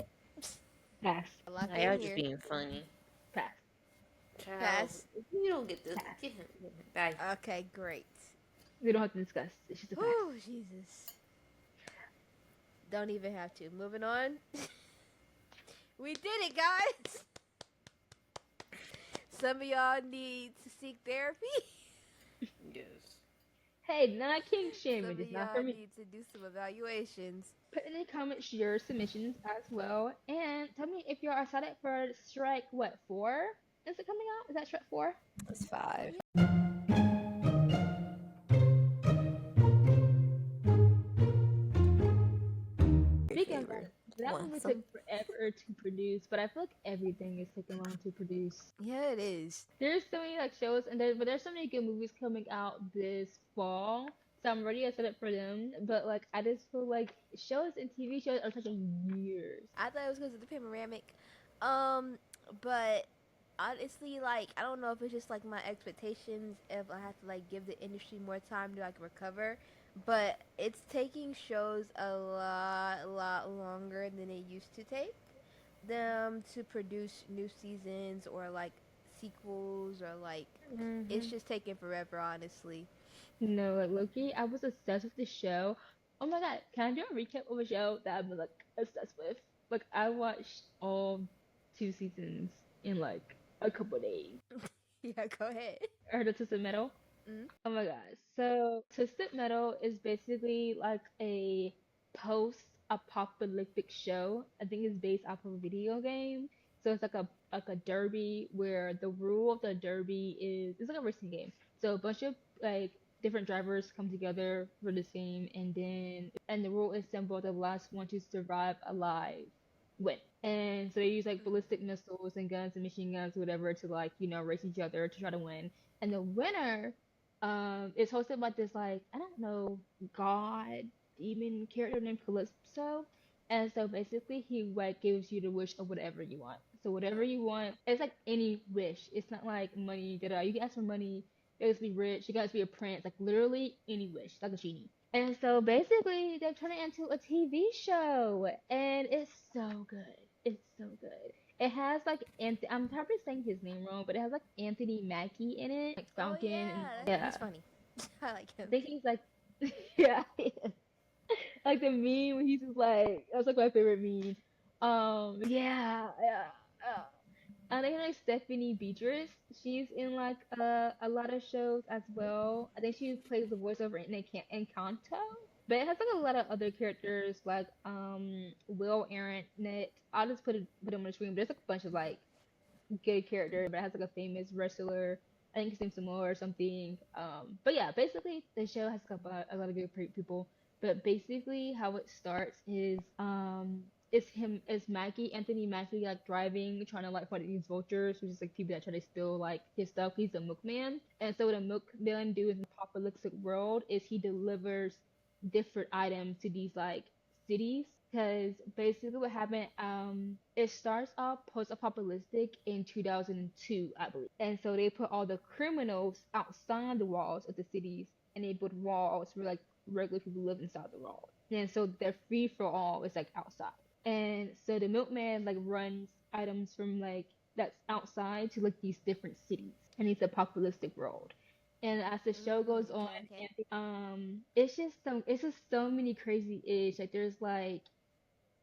Pass. A lot Now, y'all in just here. being funny. Pass. Child, Pass. if you don't get this, Pass. get him. Bye. Okay, great. We don't have to discuss. It's just a pass. Oh, Jesus. Don't even have to. Moving on. We did it, guys. Some of y'all need to seek therapy. Yes. Hey, not king Some shaming. of It's not y'all for me. need to do some evaluations. Put in the comments your submissions as well, and tell me if you're excited for Strike. What 4? Is it coming out? Is that Strike 4? It's 5. Speaking of that Want movie some? took forever to produce, but I feel like everything is taking long to produce. Yeah, it is. There's so many like shows, and there's so many good movies coming out this fall, so I'm already excited for them. But like I just feel like shows and TV shows are taking years. I thought it was because of the panoramic. But honestly, like, I don't know if it's just like my expectations if I have to like give the industry more time to like recover. But it's taking shows a lot longer than it used to take them to produce new seasons or like sequels or like it's Mm-hmm. just taking forever, honestly. No, like Loki, I was obsessed with the show. Oh my god, can I do a recap of a show that I've been like obsessed with? Like I watched all 2 seasons in like a couple days. Yeah, go ahead. Heard of Twisted Metal? Mm. Oh my gosh. So Twisted Metal is basically like a post-apocalyptic show. I think it's based off of a video game. So it's like a derby where the rule of the derby is it's like a racing game. So a bunch of like different drivers come together for this game and the rule is simple, the last one to survive alive win. And so they use like ballistic missiles and guns and machine guns, whatever, to like, race each other to try to win. And the winner is hosted by this like I don't know god demon character named Calypso. And so basically he like gives you the wish of whatever you want. So whatever you want, it's like any wish. It's not like money, da da. You can ask for money, you guys be rich, you guys be a prince, like literally any wish, like a genie. And so basically they turn it into a TV show and it's so good. It's so good. It has like I'm probably saying his name wrong, but it has like Anthony Mackie in it, like Oh Falcon, and yeah, he's yeah, funny. I like I him. think he's like, yeah, like the meme when he's just like that's like my favorite meme. Yeah, yeah. Uh, and I think like Stephanie Beatrice, she's in like a lot of shows as well. I think she plays the voiceover in Encanto. But it has like a lot of other characters like Will Arnett. I'll just put him on the screen. But there's like a bunch of like good character, but it has like a famous wrestler. I think his name's Samoa or something. But yeah, basically the show has like a lot of good people. But basically how it starts is it's Anthony Mackie like driving, trying to like fight these vultures, which is like people that try to steal like his stuff. He's a milkman. And so what a milkman do in the apocalyptic world is he delivers different items to these like cities because basically what happened it starts off post-apocalyptic in 2002 I believe, and so they put all the criminals outside the walls of the cities and they put walls where like regular people live inside the walls, and so their free for all is like outside. And so the milkman like runs items from like that's outside to like these different cities and it's apocalyptic world. And as the show goes on, Okay, okay. it's just so many crazy ish. Like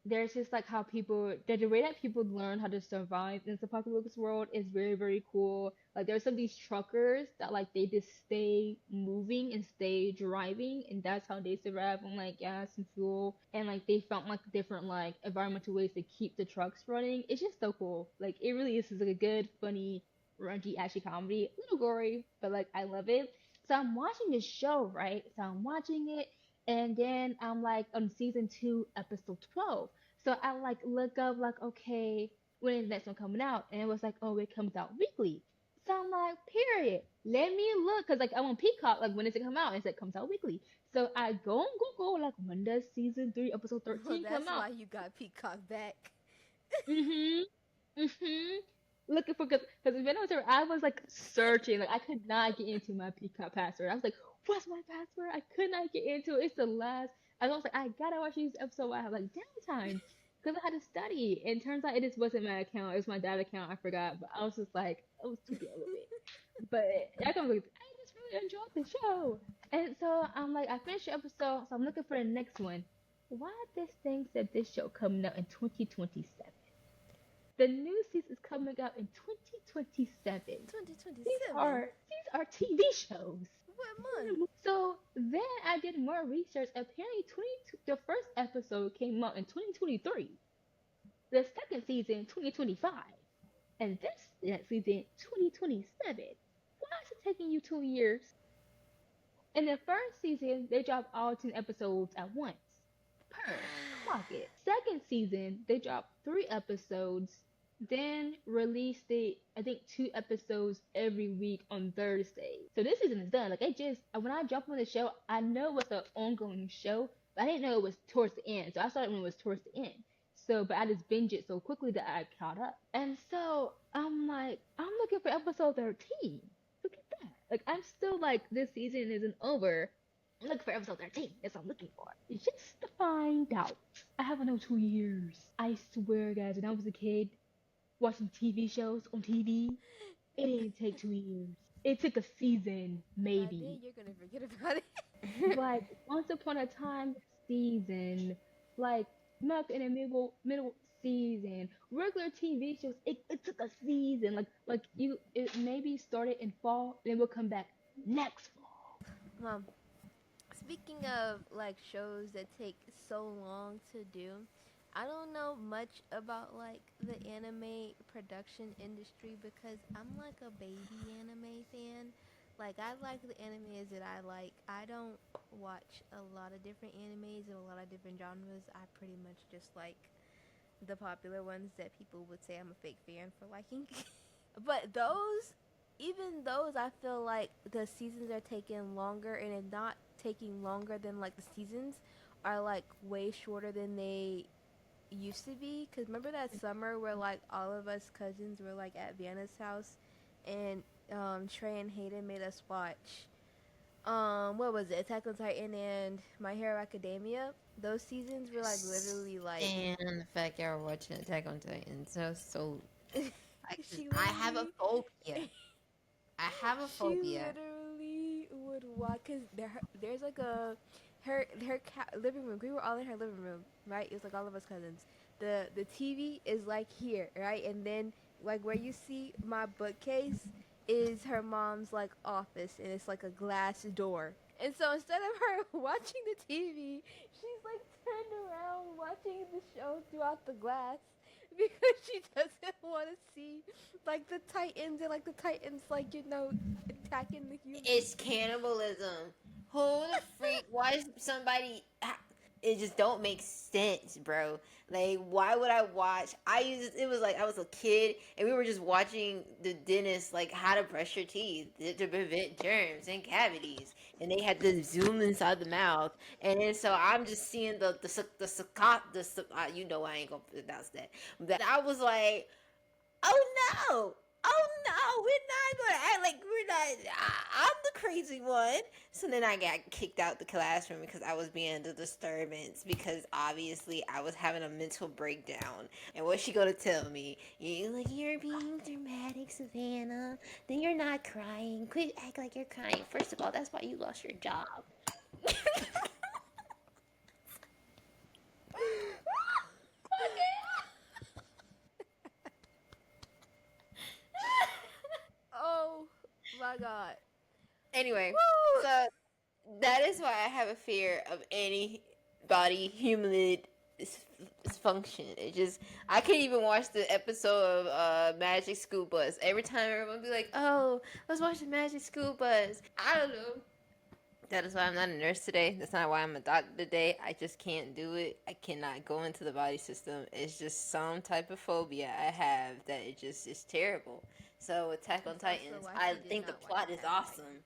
there's just like how people the way that people learn how to survive in this apocalypse world is very very cool. Like there's some of these truckers that like they just stay moving and stay driving and that's how they survive on like gas and fuel, and like they found like different like environmental ways to keep the trucks running. It's just so cool. Like it really is just like a good funny raunchy action comedy, a little gory, but like I love it. So I'm watching this show, right? So I'm watching it and then I'm like on season 2 episode 12. So I like look up like okay, when is the next one coming out? And it was like, oh, it comes out weekly. So I'm like, period. Let me look, cause like I'm on Peacock. Like when does it come out? And it comes out weekly. So I go on Google like when does season 3 episode Well, 13 come that's out? why you got Peacock back. Mhm. Mhm. Looking for because when I was there, I was like searching. Like I could not get into my Peacock password. I was like, what's my password? I could not get into it. It's the last. I was like, I gotta watch this episode while I have like downtime because I had to study. And turns out it just wasn't my account. It was my dad account. I forgot. But I was just like, I was tweaking a little bit. But I was like, I just really enjoyed the show. And so I'm like, I finished the episode, so I'm looking for the next one. Why this thing said this show coming out in 2027? The new season is coming out in 2027. These are TV shows. What month? So then I did more research. Apparently, the first episode came out in 2023. The second season 2025, and this next season 2027. Why is it taking you 2 years? In the first season, they dropped all 10 episodes at once. Per clock it. Second season, they dropped 3 episodes, then released I think 2 episodes every week on Thursday. So this season is done. Like when I jump on the show, I know it was an ongoing show, but I didn't know it was towards the end. So I started when it was towards the end. So, but I just binged it so quickly that I caught up. And so I'm like, I'm looking for episode 13. Look at that. Like I'm still like this season isn't over. I'm looking for episode 13. That's what I'm looking for. Just to find out. I have another 2 years. I swear, guys, when I was a kid watching TV shows on TV, it didn't take 2 years. It took a season, By then, maybe. you're gonna forget about it. Like once upon a time season, like not in the middle season. Regular TV shows, it took a season. Like you, it maybe started in fall, then we'll come back next fall. Well, speaking of like shows that take so long to do, I don't know much about like the anime production industry because I'm like a baby anime fan. Like I like the animes that I like. I don't watch a lot of different animes and a lot of different genres. I pretty much just like the popular ones that people would say I'm a fake fan for liking. But those, even those, I feel like the seasons are taking longer, and it's not taking longer than like the seasons are like way shorter than they used to be. Cause remember that summer where like all of us cousins were like at Vienna's house, and Trey and Hayden made us watch what was it, Attack on Titan and My Hero Academia. Those seasons were like literally like And the fact y'all were watching Attack on Titan, so she I have a literally phobia. I have a she phobia. literally would walk because there's like a living room. We were all in her living room, right? It was like all of us cousins. The TV is like here, right? And then like where you see my bookcase is her mom's like office, and it's like a glass door. And so instead of her watching the TV, she's like turned around watching the show throughout the glass because she doesn't want to see like the Titans and like the Titans like attacking the humans. It's cannibalism. Who the freak? Why is somebody? It just don't make sense, bro. Like, why would I watch? It was like I was a kid and we were just watching the dentist like how to brush your teeth to prevent germs and cavities, and they had to zoom inside the mouth, and then so I'm just seeing you know I ain't gonna pronounce that. That I was like, oh no. Oh no, we're not gonna act like we're not. I'm the crazy one. So then I got kicked out the classroom because I was being the disturbance. Because obviously I was having a mental breakdown. And what's she gonna tell me? You're being dramatic, Savannah. Then you're not crying. Quit act like you're crying. First of all, that's why you lost your job. Oh my god. Anyway, Woo! so that is why I have a fear of any body humanoid function. It just I can't even watch the episode of Magic School Bus. Every time everyone be like, "Oh, let's watch the Magic School Bus." I don't know. That is why I'm not a nurse today. That's not why I'm a doctor today. I just can't do it. I cannot go into the body system. It's just some type of phobia I have that it just is terrible. So Attack on That's also Titans, why I she did think the not watch plot is Attack on Titan. awesome,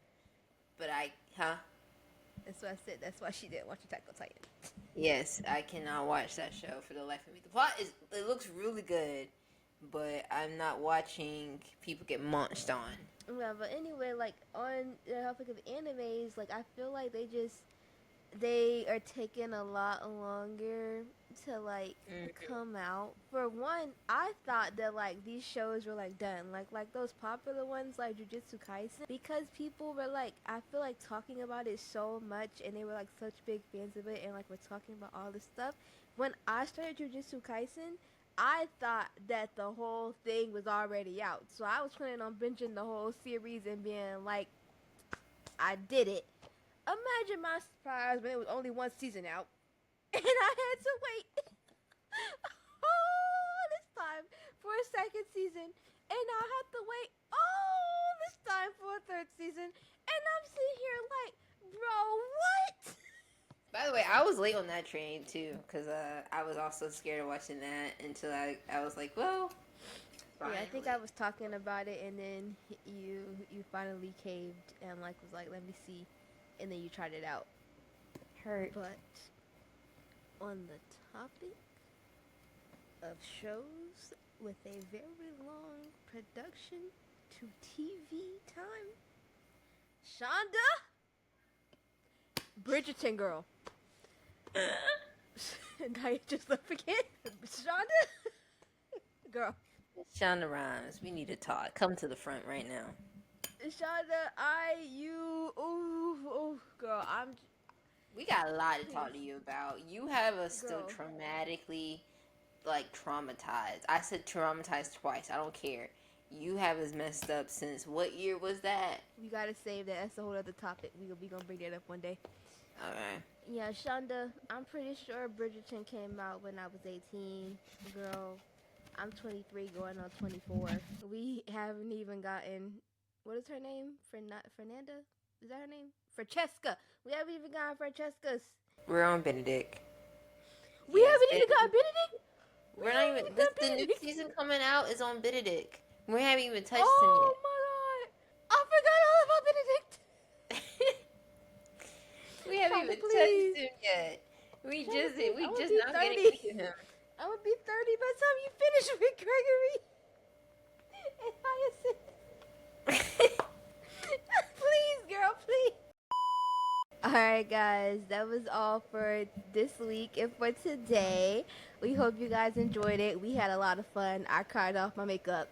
but huh? That's what I said. That's why she didn't watch Attack on Titan. Yes, I cannot watch that show for the life of me. The plot it looks really good, but I'm not watching people get munched on. Yeah, but anyway, like on the topic of animes, like I feel like they are taking a lot longer to like Mm. come out. For one, I thought that like these shows were like done, like those popular ones like Jujutsu Kaisen, because people were like, I feel like talking about it so much, and they were like such big fans of it, and like we're talking about all this stuff. When I started Jujutsu Kaisen, I thought that the whole thing was already out, so I was planning on binging the whole series and being like, I did it. Imagine my surprise when it was only one season out, and I had to wait all this time for a second season, and I have to wait all this time for a third season, and I'm sitting here like, bro, what? By the way, I was late on that train too, because I was also scared of watching that until I was like, well, Yeah, I think I finally. was talking about it, and then you finally caved and like was like, let me see, and then you tried it out. Hurt. But on the topic of shows with a very long production to TV time, Shonda, Bridgerton girl. And I just left again. Shonda, girl. Shonda Rhimes, we need to talk. Come to the front right now. Shonda, ooh, girl. We got a lot to talk to Please, you about. You have a still girl. traumatically like traumatized. I said traumatized twice. I don't care. You have us messed up since what year was that? We gotta save that. That's a whole other topic. We gonna bring that up one day. Okay. Yeah, Shonda, I'm pretty sure Bridgerton came out when I was 18. Girl, I'm 23 going on 24. We haven't even gotten, what is her name? Fernanda? Is that her name? Francesca. We haven't even gotten Francesca's. We're on Benedict. We Yes, haven't even Benedict. got Benedict. We We're not haven't even. even This got the new Benedict. season coming out is on Benedict. We haven't even touched him Oh yet. my god. I forgot all about Benedict. We haven't Shonda, even touched please. him yet. We Shonda, just please. I we want to just be now getting 30. into him. I would be 30 by the time you finish with Gregory and Hyacinth. Please, girl, please. Alright, guys, that was all for this week and for today. We hope you guys enjoyed it. We had a lot of fun. I cried off my makeup.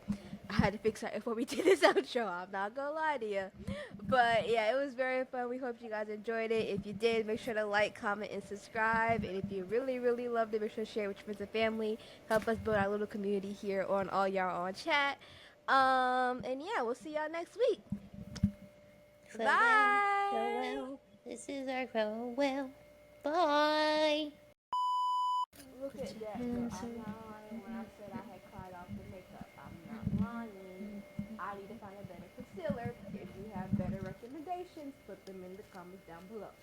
I had to fix it before we did this outro. I'm not gonna lie to you. But yeah, it was very fun. We hope you guys enjoyed it. If you did, make sure to like, comment, and subscribe. And if you really, really loved it, make sure to share with your friends and family. Help us build our little community here on All Y'all on Chat. And yeah, we'll see y'all next week. Farewell, Bye. farewell. This is our farewell. Bye. Look Put at your that, girl. hands I'm not lying when I said I had cried off the makeup. I'm not lying. I need to find a better concealer. If you have better recommendations, put them in the comments down below.